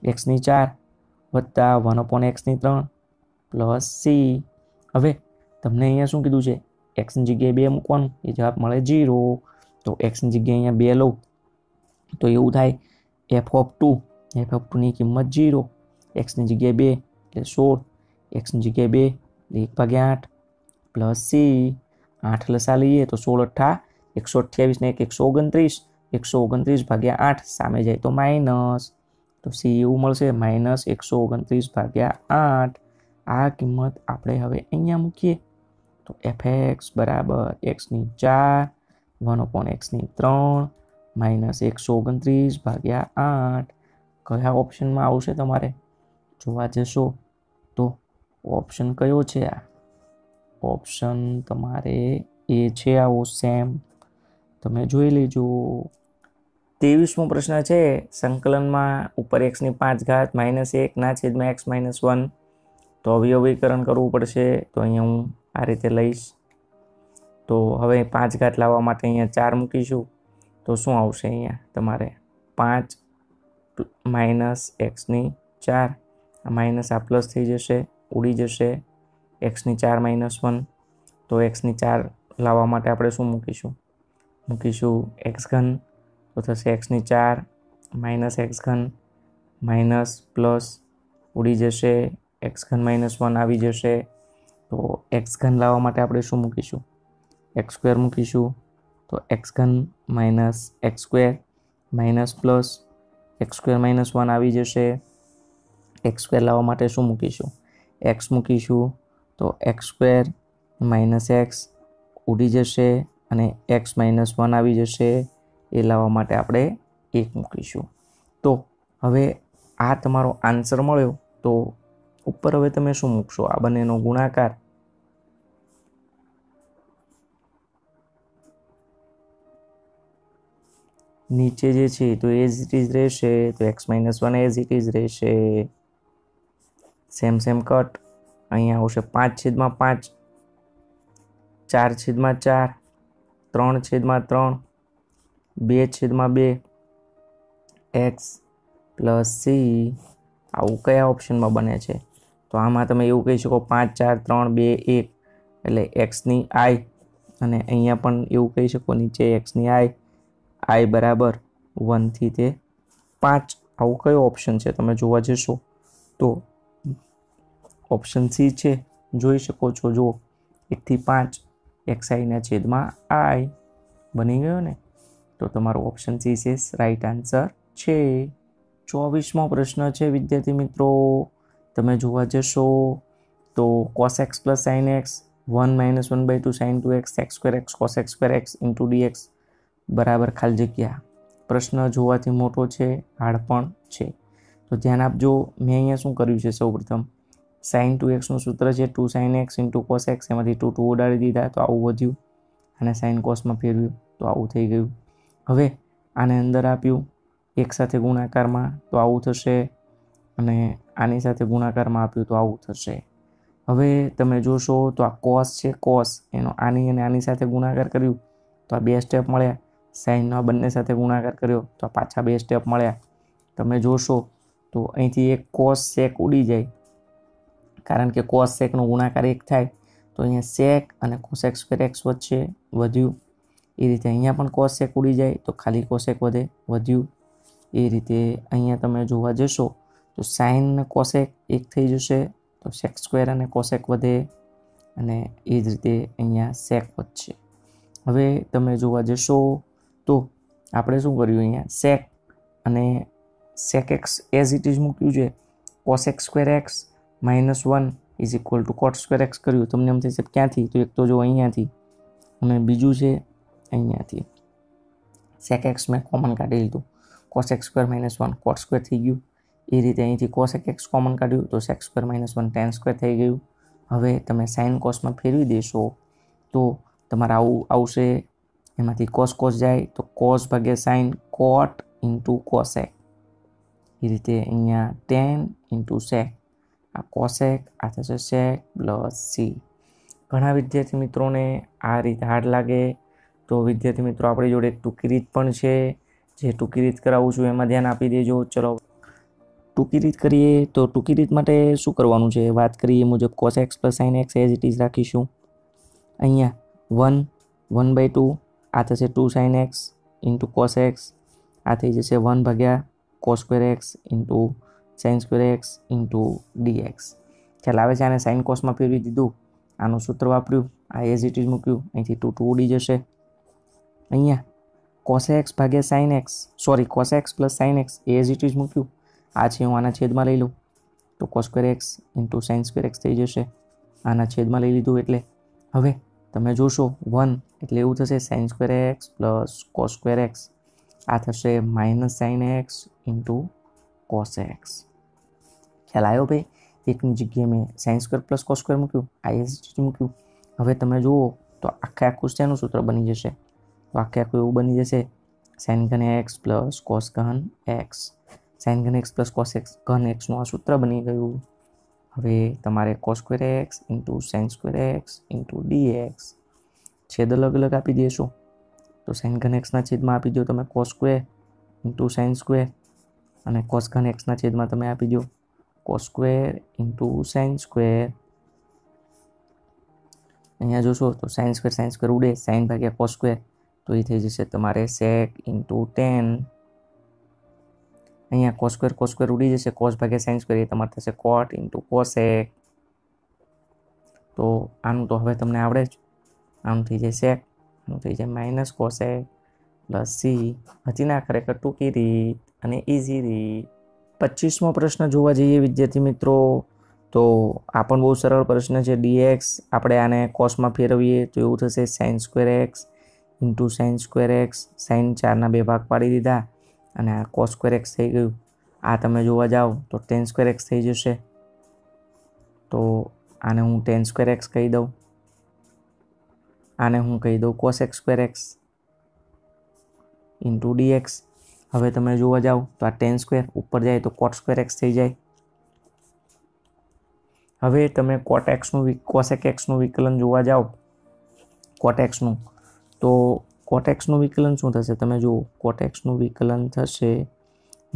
S1: x ની 4 વત્તા 1/x3 પ્લસ c. હવે તમને અહીંયા શું કીધું છે? x ની જગ્યાએ 2 મૂકવાનું એ જવાબ મળે 0. તો x ની જગ્યાએ અહીંયા 2 લઉં તો એવું થાય f(2) ની કિંમત 0. x ની જગ્યાએ 2 એટલે 16. x ની જગ્યાએ 2 1/8 પ્લસ c. 8 લસા લઈએ તો 16 × 8 128 ને 129. 129/8 સામે જાય તો માઇનસ. તો c એવું મળશે -129/8. આ કિંમત આપણે હવે અહીંયા મૂકીએ તો fx = x ની 4 1/x3 -129/8. કયા ઓપ્શનમાં આવશે તમારે જોવા જશો તો ઓપ્શન કયો છે આ? ઓપ્શન તમારે એ છે આવો સેમ. તમે જોઈ લેજો. 23મો પ્રશ્ન છે, સંકલનમાં ઉપર x ની 5 ઘાત -1 ના છેદમાં x - 1. તો અવયવીકરણ કરવું પડશે. તો અહીંયા હું આ રીતે લઈશ. તો હવે 5 ઘાત લાવવા માટે અહીંયા 4 મૂકીશું. તો શું આવશે? અહીંયા તમારે 5 - x ની 4. આ માઇનસ આ પ્લસ થઈ જશે, ઉડી જશે. x ની 4 - 1. તો x ની 4 લાવવા માટે આપણે શું મૂકીશું? x ઘન. તો થશે x ની 4 - x ઘન માઇનસ પ્લસ ઉડી જશે, x ઘન -1 આવી જશે. તો x ઘન લાવવા માટે આપણે શું મૂકીશું? x² મૂકીશું. તો x ઘન - x² માઇનસ પ્લસ x² -1 આવી જશે. x² લાવવા માટે શું મૂકીશું? x મૂકીશું. તો x² - x ઉડી જશે અને x - 1 આવી જશે. એ લાવવા માટે આપણે 1 મૂકીશું. તો હવે આ તમારો આન્સર મળ્યો. તો ઉપર હવે તમે શું મૂકશો? આ બંનેનો ગુણાકાર. નીચે જે છે તો એઝ ઇટ ઇઝ રહેશે. તો x - 1 એઝ ઇટ ઇઝ રહેશે. Same cut. અહીંયા આવશે 5/5, 4/4, 3/3, 2/2, x પ્લસ c. આવું કયા ઓપ્શનમાં બને છે? તો આમાં તમે એવું કહી શકો 5 4 3 2 1 એટલે x ની i. અને અહીંયા પણ એવું કહી શકો નીચે x ની i બરાબર 1 થી તે 5. આવું કયો ઓપ્શન છે? તમે જોવા જશો તો ઓપ્શન સી છે. જોઈ શકો છો. જો 1 થી 5 xi ના છેદમાં i બની ગયો ને. તો તમારો ઓપ્શન સી છે રાઈટ આન્સર છે. 24મો પ્રશ્ન છે વિદ્યાર્થી મિત્રો. તમે જોવા જશો તો cos x + sin x 1 - 1/2 sin 2x x² cos x² into dx બરાબર ખાલી જગ્યા. પ્રશ્ન જોવાથી મોટો છે, હાર્ડ પણ છે. તો ધ્યાન આપજો. મેં અહીંયા શું કર્યું છે? સૌપ્રથમ sin 2x નું સૂત્ર છે 2 sin x into cos x. એમાંથી 2 ઉડાડી દીધા તો આવું વધ્યું. અને sin cosમાં ફેરવ્યું તો આવું થઈ ગયું. હવે આને અંદર આપ્યું એક સાથે ગુણાકારમાં તો આવું થશે. અને આની સાથે ગુણાકારમાં આપ્યું તો આવું થશે. હવે તમે જોશો તો આ cos છે, cos એનો આની અને આની સાથે ગુણાકાર કર્યું તો આ 2 સ્ટેપ મળ્યા. સાઇનનો આ બંને સાથે ગુણાકાર કર્યો તો આ પાછા 2 સ્ટેપ મળ્યા. તમે જોશો તો અહીંથી એક cos sec ઉડી જાય, કારણ કે cos sec નો ગુણાકાર 1 થાય. તો અહીંયા sec અને cos x² x વચ્ચે વધ્યું. એ રીતે અહીંયા પણ cos sec ઉડી જાય તો ખાલી cos sec વધે, વધ્યું. એ રીતે અહીંયા તમે જોવા જશો તો sin અને cosec 1 થઈ જશે તો sec² અને cosec વધે. અને એ જ રીતે અહીંયા sec વધશે. હવે તમે જોવા જશો તો આપણે શું કર્યું? અહીંયા sec અને sec x as it is મૂક્યું છે. cos x² x -1 is equal to cot² x કર્યું. તમને એમ થશે ક્યાંથી? તો એક તો જો અહીંયાથી અને બીજું છે અહીંયાથી. sec x મેં કોમન કાઢી લીધું. cos x² -1 cot² થઈ ગયું. એ રીતે અહીંથી cos x કોમન કાઢ્યું તો sec² -1 tan² થઈ ગયું. હવે તમે sin cosમાં ફેરવી દેશો તો તમારે આવું આવશે. એમાંથી cos જાય તો cos ભાગ્યા sin cot into cosec. એ રીતે અહીંયા tan into sec. આ cosec આ થશે sec પ્લસ c. ઘણા વિદ્યાર્થી મિત્રોને આ રીત હાર્ડ લાગે તો વિદ્યાર્થી મિત્રો આપણી જોડે એક ટૂંકી રીત પણ છે, જે ટૂંકી રીત કરાવું છું એમાં ધ્યાન આપી દેજો. ચલો ટૂંકી રીત કરીએ. તો ટૂંકી રીત માટે શું કરવાનું છે? વાત કરીએ મુજબ cos x + sin x as it is રાખીશું. અહીંયા 1/2 આ થશે 2 sin x into cos x. આ થઈ જશે 1 ભાગ્યા cos² x into sin² x into dx. ખ્યાલ આવે છે? આને sin cosમાં ફેરવી દીધું, આનું સૂત્ર વાપર્યું, આ એઝ ઇટ ઇઝ મૂક્યું. અહીંથી 2 ઉડી જશે. અહીંયા cos x ભાગ્યા sin x cos x + sin x as it is મૂક્યું. આ છે હું આના છેદમાં લઈ લઉં તો cos² x into sin² x થઈ જશે. આના છેદમાં લઈ લીધું એટલે હવે તમે જોશો 1 એટલે એવું થશે sin² x plus cos² x. આ થશે -sin x into cos x. ખ્યાલ આવ્યો ભાઈ? એકની જગ્યાએ મેં sine square plus cos square મૂક્યું, આઈએસટી મૂક્યું. હવે તમે જુઓ તો આખું શેનું સૂત્ર બની જશે? તો આખું એવું બની જશે સાઇન ઘન એક્સ પ્લસ કોસ ઘન એક્સ. સાઇન ઘન એક્સ પ્લસ કોસ એક્સ ઘન એક્સનું આ સૂત્ર બની ગયું. હવે તમારે cos square x into sine square x into DX છેદ અલગ અલગ આપી દેશો. તો સાઇન ઘન એક્સના છેદમાં આપી દો તમે cos square into sine square, અને કોસ ઘન એક્સના છેદમાં તમે આપી દો cos square into sine square. અહીંયા જોશો તો સાઇન સ્ક્વેર ઉડે, સાઇન ભાગ્યા કોસ સ્ક્વેર, તો એ થઈ જશે તમારે સેક ઇન્ટુ ટેન. અહીંયા કોસ સ્ક્વેર ઉડી જશે, કોસ ભાગ્યા સાઇન સ્ક્વેર એ તમારે થશે કોટ ઇન્ટુ કોસેક. તો આનું તો હવે તમને આવડે જ. આનું થઈ જાય સેક, આનું થઈ જાય માઇનસ કોસેક પ્લસ સી. હતી ના ખરેખર ટૂંકી રીત અને ઇઝી રીત. 25મો પ્રશ્ન જોવા જઈએ વિદ્યાર્થી મિત્રો, તો આ પણ બહુ સરળ પ્રશ્ન છે. ડીએક્સ આપણે આને કોસમાં ફેરવીએ તો એવું થશે sine square x into sine square x. Sine 4ના 2 ભાગ પાડી દીધા અને આ કોસ સ્ક્વેર એક્સ થઈ ગયું. આ તમે જોવા જાઓ તો ટેન સ્ક્વેર એક્સ થઈ જશે. તો આને હું ટેન સ્ક્વેર એક્સ કહી દઉં, આને હું કહી દઉં cos X square x into DX. હવે તમે જોવા જાઓ તો આ ટેન સ્ક્વેર ઉપર જાય તો કોટ સ્ક્વેર એક્સ થઈ જાય. હવે તમે કોસેક એક્સનું વિકલન જોવા જાઓ, કોટ એક્સનું, તો કોટ એક્સનું વિકલન શું થશે? તમે જુઓ કોટ એક્સનું વિકલન થશે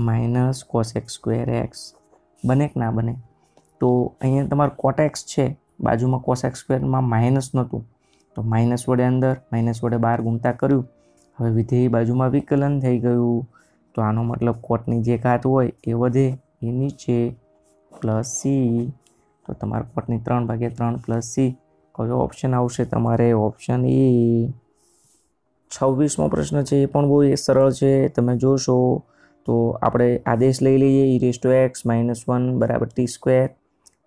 S1: minus cos X square x. બને કે ના બને? તો અહીંયા તમારું કોટ એક્સ છે, બાજુમાં કોસ એક્સ સ્ક્વેરમાં માઇનસ નહોતું, તો માઇનસ વડે અંદર, માઇનસ વડે બહાર ગુણતા કર્યું. હવે વિધેય બાજુમાં વિકલન થઈ ગયું. તો આનો મતલબ કોટની જે ઘાત હોય એ વધે, એ નીચે પ્લસ સી. તો તમારા કોટની 3/3 પ્લસ સી. કયો ઓપ્શન આવશે તમારે? Option A. 26મો પ્રશ્ન છે, એ પણ બહુ સરળ છે. તમે જોશો તો આપણે આદેશ લઈ લઈએ e(x - 1 = t²,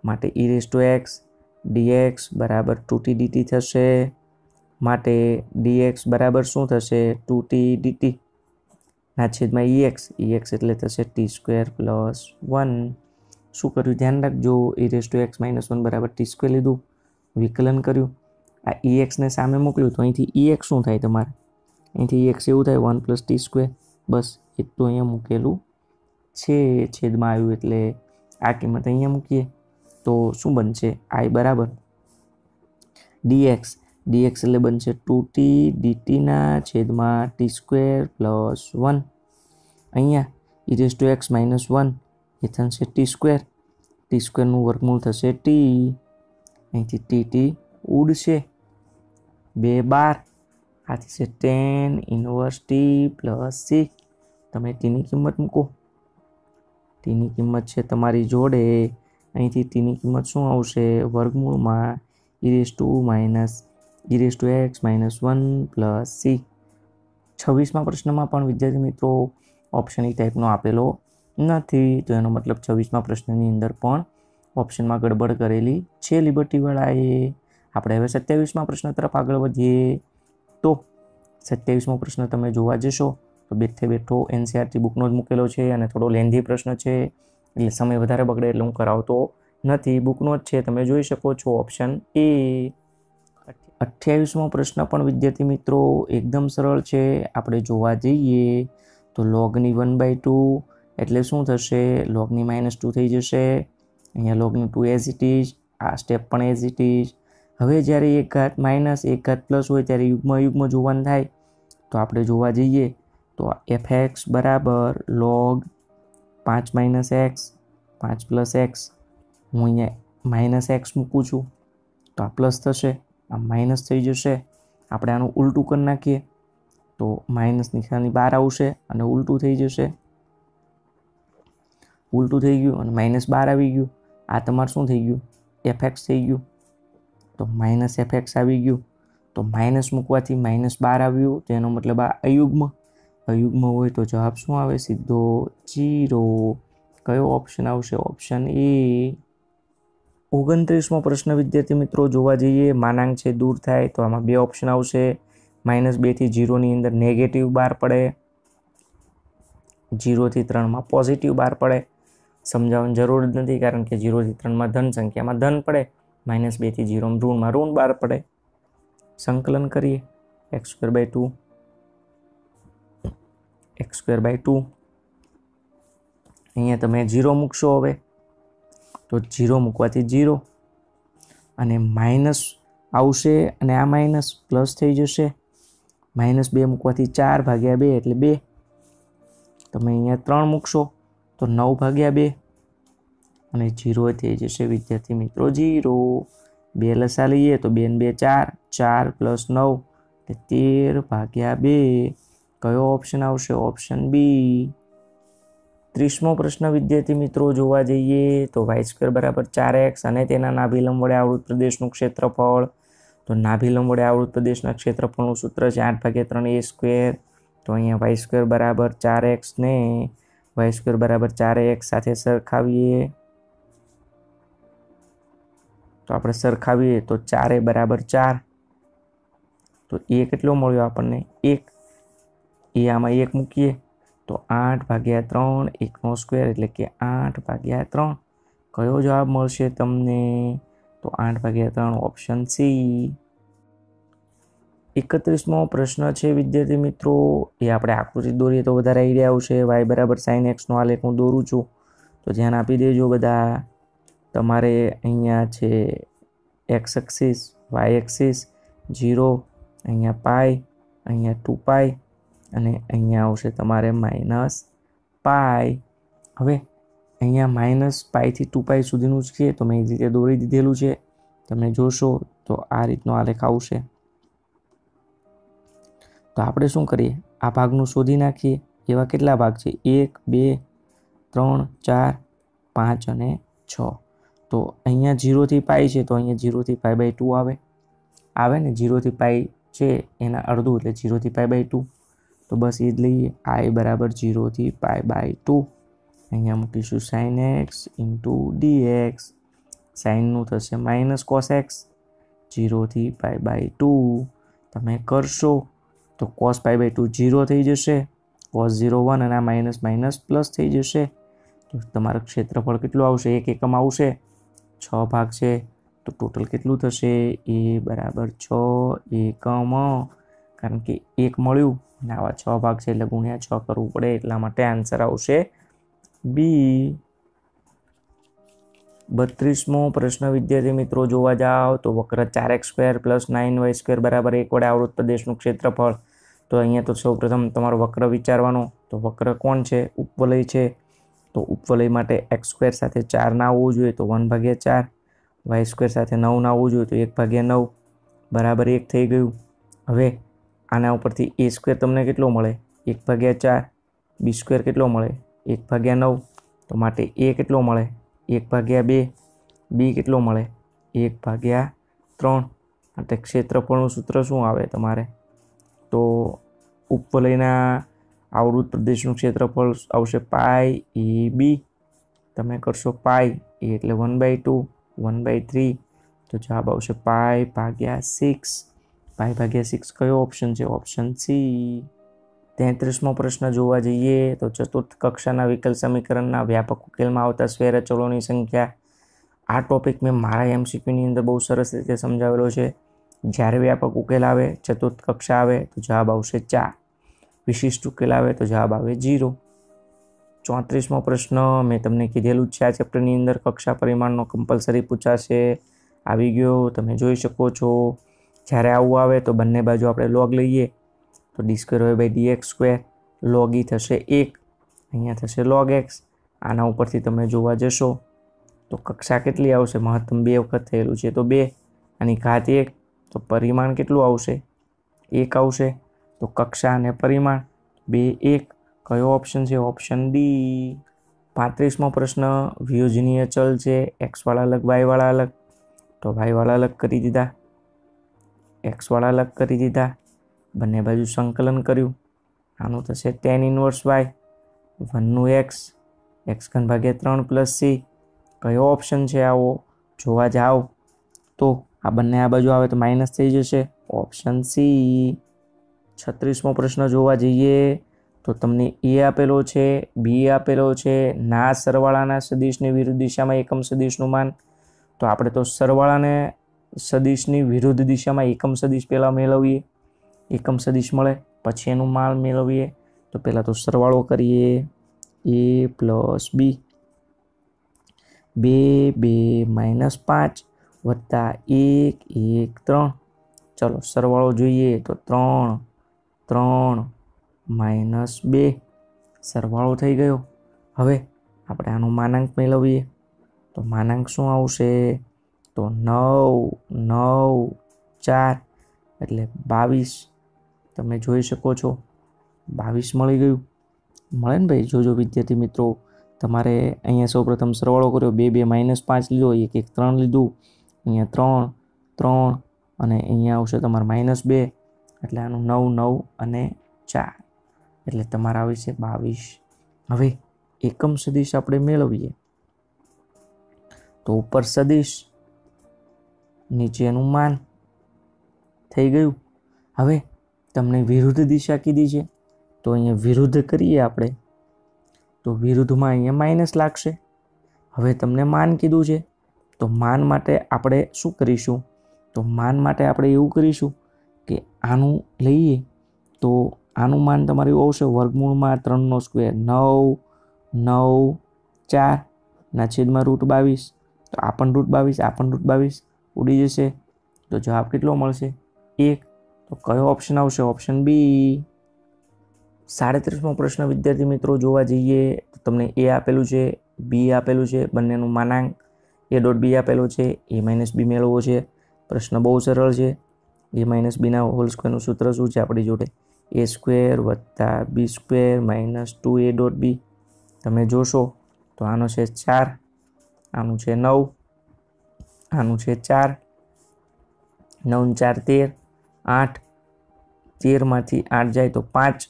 S1: માટે e(x) dx બરાબર 2t dt થશે. માટે dx બરાબર શું થશે? 2t dt ના છેદમાં ex એટલે થશે t² + 1. શું કર્યું? ધ્યાન રાખજો, e(x - 1 = t² લીધું, વિકલન કર્યું, આ ex ને સામે મોકલ્યું તો અહીંથી ex શું થાય તમારે? અહીંથી ex એવું થાય 1 + t². બસ એટલું અહીંયા મૂકેલું છે, છેદમાં આવ્યું એટલે આ કિંમત અહીંયા મૂકીએ તો શું બનશે? i બરાબર dx એટલે બનશે 2t dt ના છેદમાં t² + 1. અહીંયા e(x - 1 એ થશે t², નું વર્ગમૂળ થશે t. અહીંથી t ઉડશે, 2 12, આ થશે tan inverse t + c. તમે tની કિંમત મૂકો, tની કિંમત છે તમારી જોડે. અહીંથી tની કિંમત શું આવશે? વર્ગમૂળમાં e(x - 1 + c. 26મા પ્રશ્નમાં પણ વિદ્યાર્થી મિત્રો ઓપ્શન ઈ ટાઈપનો આપેલો નથી, તો એનો મતલબ 26મા પ્રશ્નની અંદર પણ ઓપ્શનમાં ગડબડ કરેલી છે લિબર્ટીવાળાએ. આપણે હવે 27મા પ્રશ્ન તરફ આગળ વધીએ. તો 27મો પ્રશ્ન તમે જોવા જશો તો બેઠો NCERT બુકનો જ મૂકેલો છે અને થોડો લેન્ધી પ્રશ્ન છે, એટલે સમય વધારે બગડે એટલે હું કરાવતો નથી, બુકનો જ છે, તમે જોઈ શકો છો. Option A. 28મો પ્રશ્ન પણ વિદ્યાર્થી મિત્રો એકદમ સરળ છે. આપણે જોવા જઈએ તો લોગની 1/2 એટલે શું થશે? લોગની -2 થઈ જશે. અહીંયા લોગની 2 એઝ ઇટ ઇઝ, આ સ્ટેપ પણ એઝ ઇટ ઇઝ. હવે જ્યારે એક ઘાત માઇનસ એક ઘાત પ્લસ હોય ત્યારે યુગ્મ જોવાનું થાય. તો આપણે જોવા જઈએ તો fx બરાબર log 5 - x 5 + x. હું અહીંયા -x મૂકું છું તો આ પ્લસ થશે, આ માઇનસ થઈ જશે. આપણે આનું ઉલટું કરી નાખીએ તો માઇનસ નિશાની બહાર આવશે અને ઉલટું થઈ જશે. ઉલટું થઈ ગયું અને માઇનસ બહાર આવી ગયું. આ તમારે શું થઈ ગયું? fx થઈ ગયું. તો -fx આવી ગયું, તો માઇનસ મૂકવાથી માઇનસ બહાર આવ્યું, તો એનો મતલબ આ અયુગ્મ હોય તો જવાબ શું આવે? સીધો 0. કયો ઓપ્શન આવશે? Option A. 29મો પ્રશ્ન વિદ્યાર્થી મિત્રો જોવા જઈએ. માનાંક છે દૂર થાય તો આમાં 2 ઓપ્શન આવશે. -2 થી 0 અંદર નેગેટિવ બહાર પડે, 0 થી 3 પોઝિટિવ બહાર પડે. સમજાવવાની જરૂર જ નથી, કારણ કે 0 થી 3 માં ધન સંખ્યામાં ધન પડે, -2 થી 0 ઋણમાં ઋણ 12 પડે. સંકલન કરીએ x²/2 x²/2. અહીંયા તમે 0 મૂકશો. હવે તો 0 મૂકવાથી 0 અને માઇનસ આવશે અને આ માઇનસ પ્લસ થઈ જશે. -2 મૂકવાથી 4/2 એટલે 2. તમે અહીંયા 3 મૂકશો તો 9/2 અને 0 થઈ જશે વિદ્યાર્થી મિત્રો 0. 2 લસા લઈએ તો 2 ને 2 4, 4 + 9 એટલે 13/2. કયો ઓપ્શન આવશે? ઓપ્શન બી. 30મો પ્રશ્ન વિદ્યાર્થી મિત્રો જોવા જઈએ તો y² = 4x અને તેના નાભિલંબ વડે આવૃત પ્રદેશનું ક્ષેત્રફળ. તો નાભિલંબ વડે આવૃત પ્રદેશના ક્ષેત્રફળનું સૂત્ર છે 8/3a². તો અહીંયા y² = 4x ને y² = 4x સાથે સરખાવીએ. તો આપણે સરખાવીએ તો 4a = 4. તો એ કેટલો મળ્યો આપણને? 1. એ આમાં 1 મૂકીએ તો 8/3 1/2 એટલે કે 8/3. કયો જવાબ મળશે તમને? તો 8/3 ઓપ્શન સી. 31મો પ્રશ્ન છે વિદ્યાર્થી મિત્રો, એ આપણે આકૃતિ દોરીએ તો વધારે આઈડિયા આવશે. y = sin x નો આલેખ હું દોરું છું, તો ધ્યાન આપી દેજો બધા. તમારે અહીંયા છે x એક્સિસ, y એક્સિસ 0, અહીંયા પાઈ, અહીંયા 2π અને અહીંયા આવશે તમારે -π. હવે અહીંયા -π થી 2π સુધીનું છે તો મેં એ રીતે દોરી દીધેલું છે. તમે જોશો તો આ રીતનો આલેખ આવશે. તો આપણે શું કરીએ? આ ભાગનું શોધી નાખીએ. એવા કેટલા ભાગ છે? 1 2 3 4 5 અને 6. તો અહીંયા 0 થી π છે તો અહીંયા 0 થી π/2 આવે ને. 0 થી π છે એના અડધું એટલે 0 થી π/2. તો બસ એ જ લઈએ. I = 0 થી π/2. અહીંયા મૂકીશું sin x × dx. સાઇનનું થશે -cos x. 0 થી π/2 તમે કરશો તો cos π/2 0 થઈ જશે. cos 0 1 અને માઇનસ પ્લસ થઈ જશે. તો તમારું ક્ષેત્રફળ કેટલું આવશે? 1 એકમ આવશે. 6 ભાગ છે તો ટોટલ કેટલું થશે? A = 6 એકમ. કારણ કે 1 મળ્યું અને આવા 6 ભાગ છે એટલે ગુણ્યા 6 કરવું પડે, એટલા માટે આન્સર આવશે બી. 32મો પ્રશ્ન વિદ્યાર્થી મિત્રો જોવા જાઓ તો વક્ર 4x² + 9y² = 1 વડે આવૃત પ્રદેશનું ક્ષેત્રફળ. તો અહીંયા તો સૌપ્રથમ તમારો વક્ર વિચારવાનો. તો વક્ર કોણ છે? ઉપવલય છે. તો ઉપવલય માટે x² સાથે 4 ના આવવું જોઈએ તો 1/4, y² સાથે 9 ના આવવું જોઈએ તો 1/9 બરાબર 1 થઈ ગયું. હવે આના ઉપરથી a² તમને કેટલો મળે? 1/4. b² કેટલો મળે? 1/9. તો માટે a કેટલો મળે? 1/2. b કેટલો મળે? 1/3. માટે ક્ષેત્રફળનું સૂત્ર શું આવે તમારે? તો ઉપવલયના આવૃત પ્રદેશનું ક્ષેત્રફળ આવશે π/ab. તમે કરશો π એટલે 1/2 1/3. તો જવાબ આવશે π/6. π/6 કયો ઓપ્શન છે? Option C. 33મો પ્રશ્ન જોવા જઈએ તો ચતુર્થ કક્ષાના વિકલ સમીકરણના વ્યાપક ઉકેલમાં આવતા સ્વેર અચળોની સંખ્યા. આ ટોપિક મેં મારા MCQની અંદર બહુ સરસ રીતે સમજાવેલો છે. જ્યારે વ્યાપક ઉકેલ આવે, ચતુર્થ કક્ષા આવે તો જવાબ આવશે 4. વિશિષ્ટ ઉકેલ આવે તો જવાબ આવે 0. 34મો પ્રશ્ન મેં તમને કીધેલું જ છે આ ચેપ્ટરની અંદર કક્ષા પરિમાણનો કમ્પલસરી પૂછાશે. આવી ગયો, તમે જોઈ શકો છો. જ્યારે આવું આવે તો બંને બાજુ આપણે log લઈએ તો d²/dx². log e થશે 1, અહીંયા થશે log x. આના ઉપરથી તમે જોવા જશો તો કક્ષા કેટલી આવશે? મહત્તમ 2 વખત થયેલું છે તો 2, આની ઘાત 1. તો પરિમાણ કેટલું આવશે? 1 આવશે. તો કક્ષા અને પરિમાણ 2 1. કયો ઓપ્શન છે? Option D. 35મો પ્રશ્ન વિયોજનીય ચલ છે. x વાળા અલગ, y વાળા અલગ. તો y વાળા અલગ કરી દીધા, x વાળા અલગ કરી દીધા. બંને બાજુ સંકલન કર્યું. આનું થશે tan inverse y. 1નું x, x³ + c. કયો ઓપ્શન છે આવો? જોવા જાઓ તો આ બંને આ બાજુ આવે તો માઇનસ થઈ જશે. Option C. 36મો પ્રશ્ન જોવા જઈએ તો તો તમને એ આપેલો છે, બી આપેલો છે, ના સરવાળાના સદિશની વિરુદ્ધ દિશામાં એકમ સદિશનું માન. તો આપણે તો સરવાળાને સદિશની વિરુદ્ધ દિશામાં એકમ સદિશ પહેલાં મેળવીએ, એકમ સદિશ મળે પછી એનું માન મેળવીએ. તો પહેલાં તો સરવાળો કરીએ, a પ્લસ બી, 2 2 -5 વત્તા 1 1 3. ચલો સરવાળો જોઈએ તો 3 3 -2 સરવાળો થઈ ગયો. હવે આપણે આનો માનાંક મેળવીએ. તો માનાંક શું આવશે? તો 9 9 4 એટલે 22. તમે જોઈ શકો છો 22 મળી ગયું. મળે ને ભાઈ? જોજો વિદ્યાર્થી મિત્રો, તમારે અહીંયા સૌપ્રથમ સરવાળો કર્યો, 2 2 -5 લીધો, 1 1 3 લીધું, અહીંયા 3 3 અને અહીંયા આવશે તમારે -2 એટલે આનું 9 9 અને 4 એટલે તમારા આવે છે 22. હવે એકમ સદિશ આપણે મેળવીએ. તો ઉપર સદિશ, નીચેનું માન થઈ ગયું. હવે તમને વિરુદ્ધ દિશા કીધી છે તો અહીંયા વિરુદ્ધ કરીએ આપણે. તો વિરુદ્ધમાં અહીંયા માઇનસ લાગશે. હવે તમને માન કીધું છે તો માન માટે આપણે શું કરીશું? તો માન માટે આપણે એવું કરીશું કે આનું લઈએ તો આનું માન તમારે એવું આવશે વર્ગમૂળમાં 3નો સ્ક્વેર 9 9 4 ના છેદમાં √22. તો આ પણ √22, આ પણ √22 ઉડી જશે. તો જવાબ કેટલો મળશે? 1. તો કયો ઓપ્શન આવશે? ઓપ્શન બી. 37મો પ્રશ્ન વિદ્યાર્થી મિત્રો જોવા જઈએ તો તમને એ આપેલું છે, બી આપેલું છે, બંનેનું માનાંક a.b આપેલો છે, a-b મેળવવો છે. પ્રશ્ન બહુ સરળ છે. a-bના હોલ સ્ક્વેરનું સૂત્ર શું છે આપણી જોડે? a² + b² - 2a.b. તમે જોશો તો આનો છે 4, આનું છે 9, આનું છે 4, 9 4 13, 8, 13માંથી 8 જાય તો 5.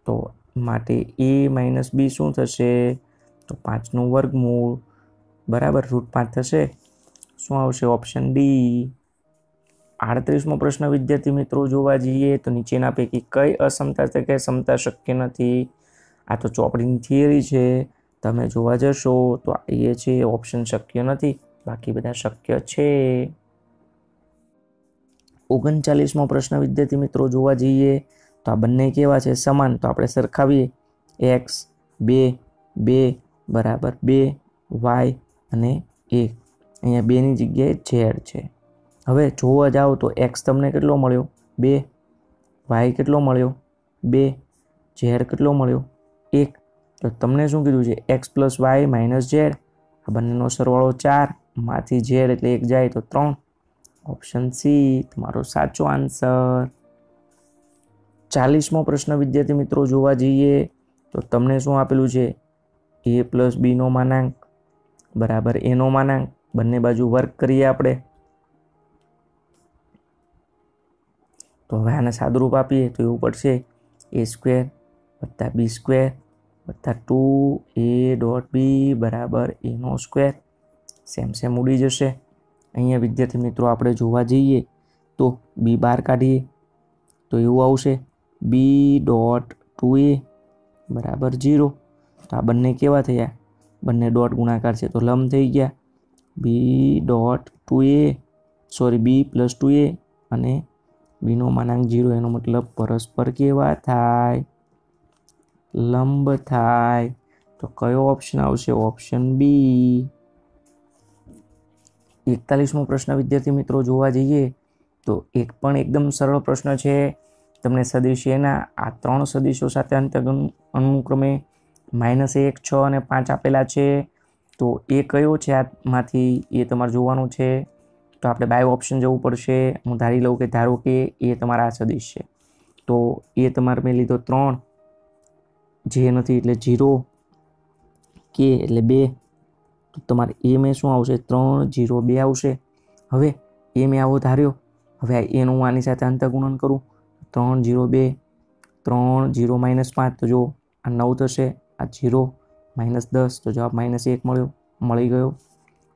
S1: તો માટે a - b શું થશે? તો 5નું વર્ગમૂળ બરાબર √5 થશે. શું આવશે? Option D. 38મો પ્રશ્ન વિદ્યાર્થી મિત્રો જોવા જઈએ તો નીચેના પૈકી કઈ અસમતા છે કે સમતા શક્ય નથી? આ તો ચોપડીની થિયરી છે. તમે જોવા જશો તો એ છે ઓપ્શન શક્ય નથી, બાકી બધા શક્ય છે. 39મો પ્રશ્ન વિદ્યાર્થી મિત્રો જોવા જઈએ તો આ બંને કેવા છે? સમાન. તો આપણે સરખાવીએ. x 2 2 બરાબર 2, y અને 1. અહીંયા 2ની જગ્યાએ z છે. હવે જોવા જાઓ તો x તમને કેટલો મળ્યો? 2, y કેટલો મળ્યો? 2, z કેટલો મળ્યો? 1. તો તમને શું કીધું છે? x + y - z. આ બંનેનો સરવાળો 4, માંથી z એટલે 1 જાય તો 3. ઓપ્શન સી તમારો સાચો આન્સર. 40મો પ્રશ્ન વિદ્યાર્થી મિત્રો જોવા જઈએ તો તમને શું આપેલું છે? a + bનો માનાંક બરાબર એનો માનાંક. બંને બાજુ વર્ગ કરીએ આપણે. તો હવે આને સાદુરૂપ આપીએ તો એવું પડશે a² + b² + 2a.b બરાબર a². સેમ ઉડી જશે. અહીંયા વિદ્યાર્થી મિત્રો આપણે જોવા જઈએ તો b બહાર કાઢીએ તો એવું આવશે b.2a બરાબર 0. તો આ બંને કેવા થયા? બંને ડોટ ગુણાકાર છે તો લંબ થઈ ગયા. b.2a b + 2a અને bનો માનાંક 0 એનો મતલબ પરસ્પર કેવા થાય? લંબ થાય. તો કયો ઓપ્શન આવશે? ઓપ્શન બી. 41મો પ્રશ્ન વિદ્યાર્થી મિત્રો જોવા જઈએ તો એક પણ એકદમ સરળ પ્રશ્ન છે. તમને સદિશ એના આ 3 સદિશો સાથે અનુક્રમે -1 6 અને 5 આપેલા છે. તો એ કયો છે આમાંથી એ તમારે જોવાનું છે. તો આપણે બાય ઓપ્શન જવું પડશે. હું ધારી લઉં કે ધારો કે એ તમારા આ સદિશ છે તો એ તમારે મેં લીધો 3, જે નથી એટલે 0, કે એટલે 2. તો તમારે એ મેં શું આવશે? 3 0 2 આવશે. હવે એ મેં આવો ધાર્યો. હવે એનું હું આની સાથે અંતઃગુણન કરું. 3 0 2 3 0 -5 તો જો આ 9 થશે. આ 0 -10 તો જવાબ -1 મળી ગયો.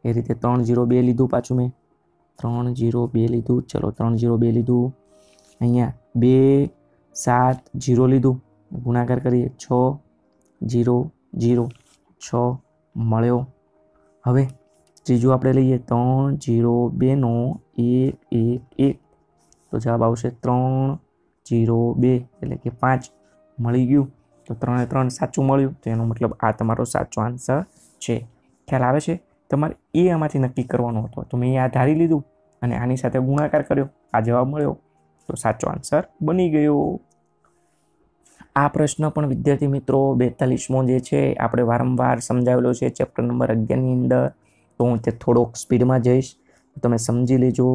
S1: એ રીતે 3 0 2 લીધું. પાછું મેં 3 0 2 લીધું. ચલો 3 0 2 લીધું. અહીંયા 2 7 0 લીધું. ગુણાકાર કરીએ 6 0 0 6 મળ્યો. હવે ત્રીજું આપણે લઈએ 3 0 2 નો 1 1 1 તો જવાબ આવશે 3 0 2 એટલે કે 5 મળી ગયું. તો 3 એ 3 સાચું મળ્યું, તો એનો મતલબ આ તમારો સાચો આન્સર છે. ખ્યાલ આવે છે? તમારે એ આમાંથી નક્કી કરવાનો હતો, તો મેં આ ધારી લીધું અને આની સાથે ગુણાકાર કર્યો, આ જવાબ મળ્યો, તો સાચો આન્સર બની ગયો. આ પ્રશ્ન પણ વિદ્યાર્થી મિત્રો 42મો જે છે આપણે વારંવાર સમજાવેલો છે ચેપ્ટર નંબર 11ની અંદર, તો હું તે થોડોક સ્પીડમાં જઈશ, તમે સમજી લેજો.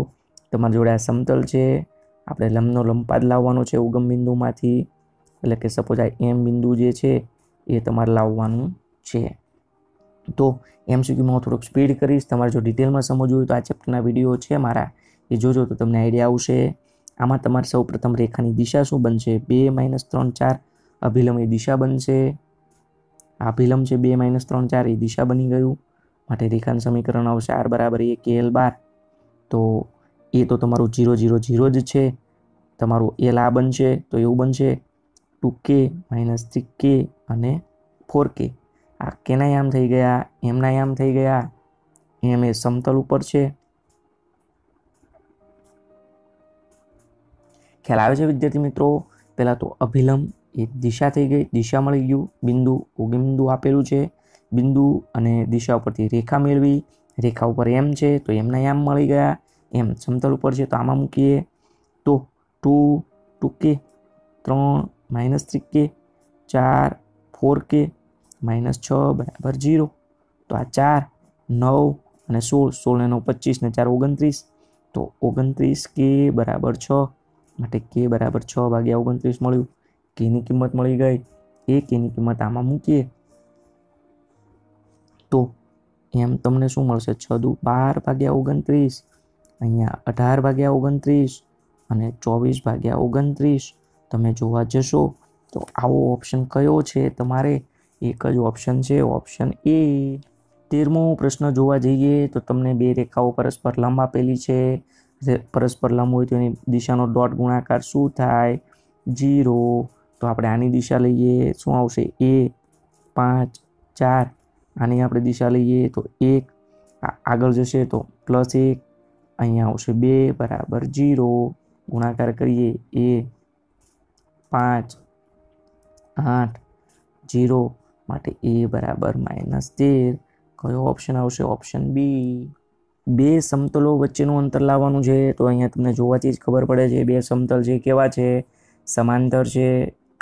S1: તમારી જોડે આ સમતલ છે, આપણે લંબનો લંબપાદ લાવવાનો છે ઉગમ બિંદુમાંથી, એટલે કે સપોઝ આ એમ બિંદુ જે છે એ તમારે લાવવાનું છે. તો MCQમાં હું થોડુંક સ્પીડ કરીશ, તમારે જો ડિટેલમાં સમજવું હોય તો આ ચેપ્ટરના વિડીયો છે મારા, એ જોજો તો તમને આઈડિયા આવશે. આમાં તમારે સૌ પ્રથમ રેખાની દિશા શું બનશે? 2 - 3 4 અભિલંબ એ દિશા બનશે. અભિલંબ છે 2 - 3 4 એ દિશા બની ગયું. માટે રેખાનું સમીકરણ આવશે R = 1 L બાર. તો એ તો તમારું 0 0 0 જ છે. તમારું L આ બનશે, તો એવું બનશે 2K - 3K અને 4K. આ કેના યામ થઈ ગયા? એમના યામ થઈ ગયા. એમ એ સમતલ ઉપર છે. ખ્યાલ આવે છે વિદ્યાર્થી મિત્રો? પહેલાં તો અભિલંબ એ દિશા થઈ ગઈ, દિશા મળી ગયું. બિંદુ ઉગમ આપેલું છે, બિંદુ અને દિશા ઉપરથી રેખા મેળવી, રેખા ઉપર એમ છે તો એમના યામ મળી ગયા. એમ સમતલ ઉપર છે તો આમાં મૂકીએ તો 2K 3 - 3K 4 4K -6 = 0. તો આ 4 9 અને 16 16 ને 9 25 ને 4 29, તો 29K = 6. માટે K = 6 / 29 મળ્યું. Kની કિંમત મળી ગઈ. એ Kની કિંમત આમાં મૂકીએ તો એમ તમને શું મળશે? 6 દુ 12 / 29, અહીંયા 18 / 29 અને 24 / 29. તમે જોવા જશો તો આવો ઓપ્શન કયો છે? તમારે એક જ ઓપ્શન છે, ઓપ્શન એ. 13મો પ્રશ્ન જોવા જઈએ તો તમને બે રેખાઓ પરસ્પર લંબ આપેલી છે. પરસ્પર લંબ હોય તો એની દિશાનો ડોટ ગુણાકાર શું થાય? 0. તો આપણે આની દિશા લઈએ, શું આવશે? A 5 4. આની આપણે દિશા લઈએ તો 1, આગળ જશે તો +1, અહીંયા આવશે 2 = 0. ગુણાકાર કરીએ A 5 8 0. માટે A = -13. કયો ઓપ્શન આવશે? Option B. બે સમતલો વચ્ચેનું અંતર લાવવાનું છે, તો અહીંયા તમને જોવાથી જ ખબર પડે છે બે સમતલ છે કેવા છે? સમાંતર છે.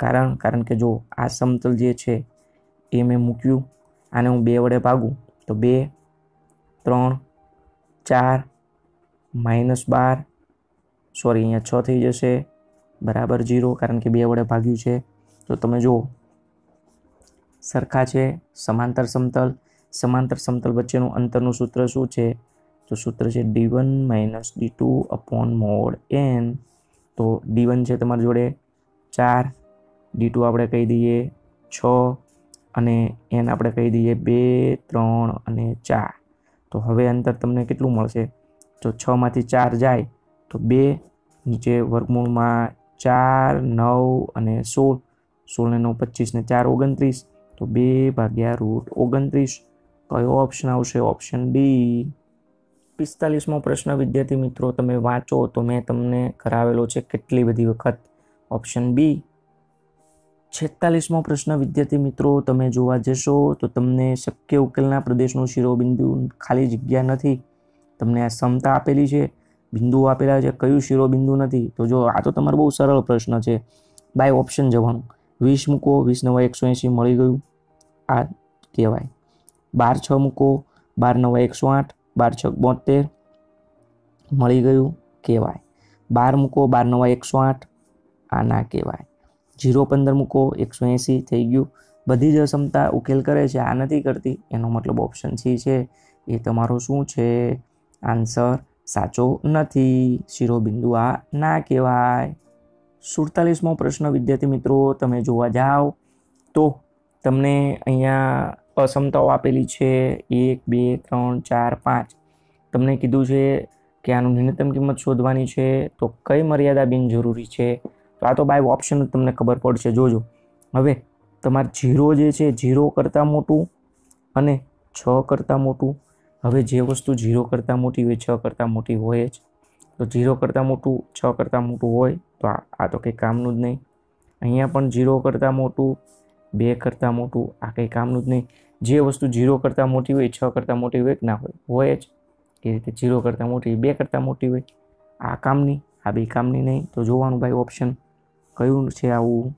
S1: કારણ કે જો આ સમતલ જે છે એ મેં મૂક્યું, આને હું 2 વડે ભાગું તો 2 3 4 -12, સોરી અહીંયા 6 થઈ જશે, બરાબર 0, કારણ કે 2 વડે ભાગ્યું છે. તો તમે જુઓ સરખા છે. સમાંતર સમતલ વચ્ચેનું અંતરનું સૂત્ર શું છે? તો સૂત્ર છે D1 - D2 / n. તો D1 છે તમારી જોડે 4, D2 આપણે કહી દઈએ 6 અને n આપણે કહી દઈએ 2 3 અને 4. તો હવે અંતર તમને કેટલું મળશે? તો 6 માંથી 4 જાય તો 2, નીચે વર્ગમૂળમાં 4 9 અને 16, 16 ને 9 25 ને 4 29, તો 2 / √29. કયો ઓપ્શન આવશે? Option D. 45મો પ્રશ્ન વિદ્યાર્થી મિત્રો તમે વાંચો તો મેં તમને કરાવેલો છે કેટલી બધી વખત, ઓપ્શન બી. 46મો પ્રશ્ન વિદ્યાર્થી મિત્રો તમે જોવા જશો તો તમને શક્ય ઉકેલના પ્રદેશનું શિરોબિંદુ ખાલી જગ્યા નથી. તમને આ સમતા આપેલી છે, બિંદુઓ આપેલા છે, કયું શિરોબિંદુ નથી? તો જો આ તો તમારો બહુ સરળ પ્રશ્ન છે, બાય ઓપ્શન જવાનું. 20 મૂકો, 20 9 180 મળી ગયું, આ કહેવાય. 12 6 મૂકો, 12 9 108, 12 6 72 મળી ગયું, કહેવાય. 12 મૂકો, 12 9 108, આ ના કહેવાય. 0 15 મૂકો, 180 થઈ ગયું. બધી જ અસમતા ઉકેલ કરે છે, આ નથી કરતી, એનો મતલબ ઓપ્શન સી છે એ તમારો શું છે? આન્સર સાચો નથી. શિરોબિંદુ આ ના કહેવાય. 47મો પ્રશ્ન વિદ્યાર્થી મિત્રો તમે જોવા જાઓ તો તમને અહીંયા અસમતાઓ આપેલી છે 1 2 3 4 5. તમને કીધું છે કે આનું ન્યૂનતમ કિંમત શોધવાની છે, તો કઈ મર્યાદા બિનજરૂરી છે? તો આ તો બાય ઓપ્શન તમને ખબર પડશે. જોજો હવે તમારે 0 જે છે 0 કરતાં મોટું અને 6 કરતાં મોટું. હવે જે વસ્તુ 0 કરતાં મોટી હોય 6 કરતાં મોટી હોય જ, તો 0 કરતાં મોટું 6 કરતાં મોટું હોય તો આ તો કંઈ કામનું જ નહીં. અહીંયા પણ 0 કરતાં મોટું 2 કરતાં મોટું, આ કંઈ કામનું જ નહીં. જે વસ્તુ 0 કરતાં મોટી હોય 6 કરતાં મોટી હોય કે ના હોય જ. એ રીતે 0 કરતાં મોટી 2 કરતાં મોટી હોય, આ કામની, આ બે કામની નહીં. તો જોવાનું ભાઈ ઓપ્શન કયું છે આવું.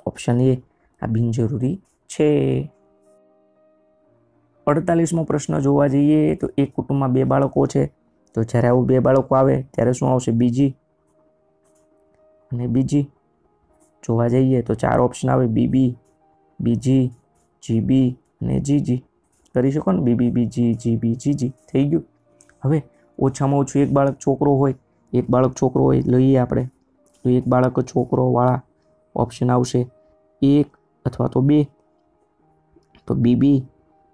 S1: ઓપ્શન એ આ બિનજરૂરી છે. 48મો પ્રશ્ન જોવા જઈએ તો એક કુટુંબમાં 2 બાળકો છે. તો જ્યારે આવું 2 બાળકો આવે ત્યારે શું આવશે? બીજી અને બીજી. જોવા જઈએ તો 4 ઓપ્શન આવે: બીબી, બીજી, જીબી અને જીજી. કરી શકો ને, બીબી, બીજી, જીબી, જીજી. થઈ ગયું. હવે ઓછામાં ઓછું એક બાળક છોકરો હોય, એક બાળક છોકરો હોય લઈએ આપણે, તો એક બાળક છોકરોવાળા ઓપ્શન આવશે 1 અથવા તો 2. તો બીબી,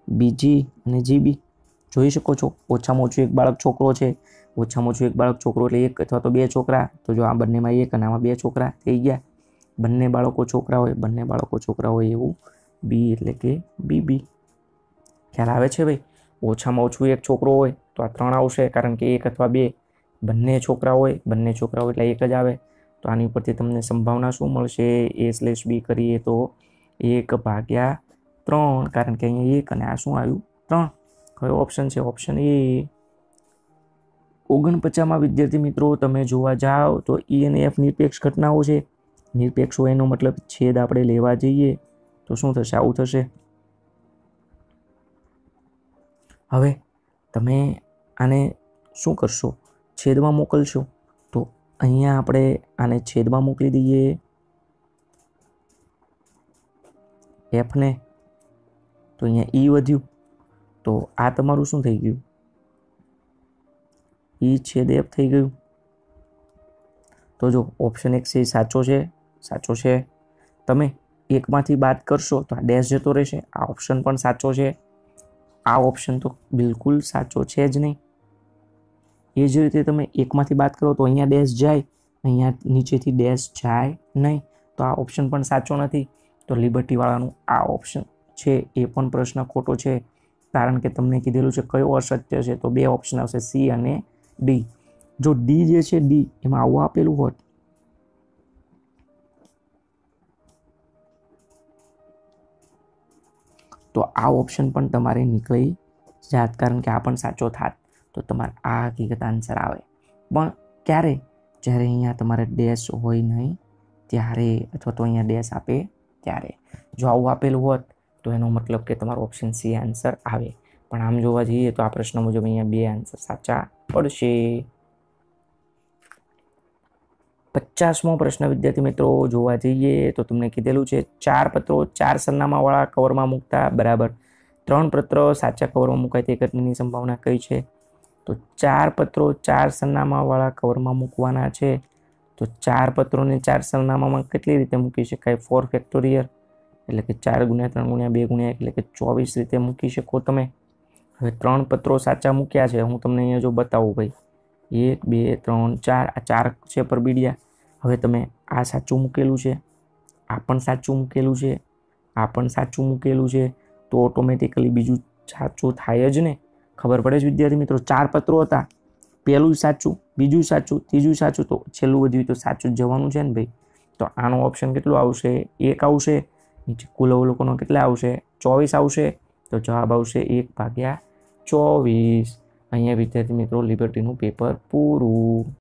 S1: બીજી અને જીબી. જોઈ શકો છો, ઓછામાં ઓછું એક બાળક છોકરો છે, ઓછામાં ઓછું એક બાળક છોકરો એટલે 1 અથવા તો 2 છોકરા. તો જો આ બંનેમાં 1 અને આમાં 2 છોકરા થઈ ગયા. બંને બાળકો છોકરા હોય, બંને બાળકો છોકરા હોય એવું બી એટલે કે બીબી. ખ્યાલ આવે છે ભાઈ? ઓછામાં ઓછું એક છોકરો હોય તો આ 3 આવશે, કારણ કે 1 અથવા 2. બંને છોકરા હોય એટલે 1 જ આવે. તો આની ઉપરથી તમને સંભાવના શું મળશે? A/B કરીએ તો 1/3, કારણ કે અહીંયા 1 અને આ શું આવ્યું? 3. કયો ઓપ્શન છે? Option A. 49માં વિદ્યાર્થી મિત્રો તમે જોવા જાઓ તો E અને F નિરપેક્ષ ઘટનાઓ છે. નિરપેક્ષ હોય એનો મતલબ છેદ આપણે લેવા જઈએ તો શું થશે? આવું થશે. હવે તમે આને શું કરશો? છેદમાં મોકલશો. તો અહીંયા આપણે આને છેદમાં મોકલી દઈએ Fને. તો અહીંયા E વધ્યું. તો આ તમારું શું થઈ ગયું? E/F થઈ ગયું. તો જો ઓપ્શન 1 છે સાચો છે, સાચો છે. તમે એકમાંથી બાદ કરશો તો આ ડેશ જતો રહેશે. આ ઓપ્શન પણ સાચો છે. આ ઓપ્શન તો બિલકુલ સાચો છે જ નહીં. એ જ રીતે તમે એકમાંથી બાદ કરો તો અહીંયા ડેશ જાય, અહીંયા નીચેથી ડેશ જાય નહીં. તો આ ઓપ્શન પણ સાચો નથી. તો લિબર્ટીવાળાનું આ ઓપ્શન છે એ પણ પ્રશ્ન ખોટો છે, કારણ કે તમને કીધેલું છે કયો અસત્ય છે. તો 2 ઓપ્શન આવશે, C અને D. જો D જે છે D એમાં આવું આપેલું હોત તો આ ઓપ્શન પણ તમારે નીકળી જાત, કારણ કે આ પણ સાચો થાત. તો તમારે આ હકીકત આન્સર આવે. પણ ક્યારે? જ્યારે અહીંયા તમારે ડેશ હોય નહીં ત્યારે, અથવા તો અહીંયા ડેશ આપે ત્યારે. જો આવું આપેલું હોત તો એનો મતલબ કે તમારો ઓપ્શન C આન્સર આવે. પણ આમ જોવા જઈએ તો આ પ્રશ્ન મુજબ અહીંયા 2 આન્સર સાચા પડશે. 50મો પ્રશ્ન વિદ્યાર્થી મિત્રો જોવા જઈએ તો તમને કીધેલું છે 4 પત્રો 4 સરનામાવાળા કવરમાં મૂકતા બરાબર 3 પત્રો સાચા કવરમાં મુકાય તે ઘટનાની સંભાવના કઈ છે? તો 4 પત્રો 4 સરનામાવાળા કવરમાં મૂકવાના છે. તો 4 પત્રોને 4 સરનામામાં કેટલી રીતે મૂકી શકાય? 4 ફેક્ટોરિયલ એટલે કે 4 × 3 × 2 × એટલે કે 24 રીતે મૂકી શકો તમે. હવે 3 પત્રો સાચા મૂક્યા છે. હું તમને અહીંયા જો બતાવું ભાઈ, 1 2 3 4, આ 4 છે પરબીડિયા. હવે તમે આ સાચું મૂકેલું છે, આ પણ સાચું મૂકેલું છે, આ પણ સાચું મૂકેલું છે, તો ઓટોમેટિકલી બીજું સાચું થાય જ ને. ખબર પડે છે વિદ્યાર્થી મિત્રો? 4 પત્રો હતા, પહેલું સાચું, બીજું સાચું, ત્રીજું સાચું, તો છેલ્લું વધ્યું તો સાચું જ જવાનું છે ને ભાઈ. તો આનો ઓપ્શન કેટલું આવશે? 1 આવશે. નીચે કુલ અવલોકનો કેટલા આવશે? 24 આવશે. તો જવાબ આવશે 1/24. અહીંયા વિદ્યાર્થી મિત્રો લિબર્ટીનું પેપર પૂરું.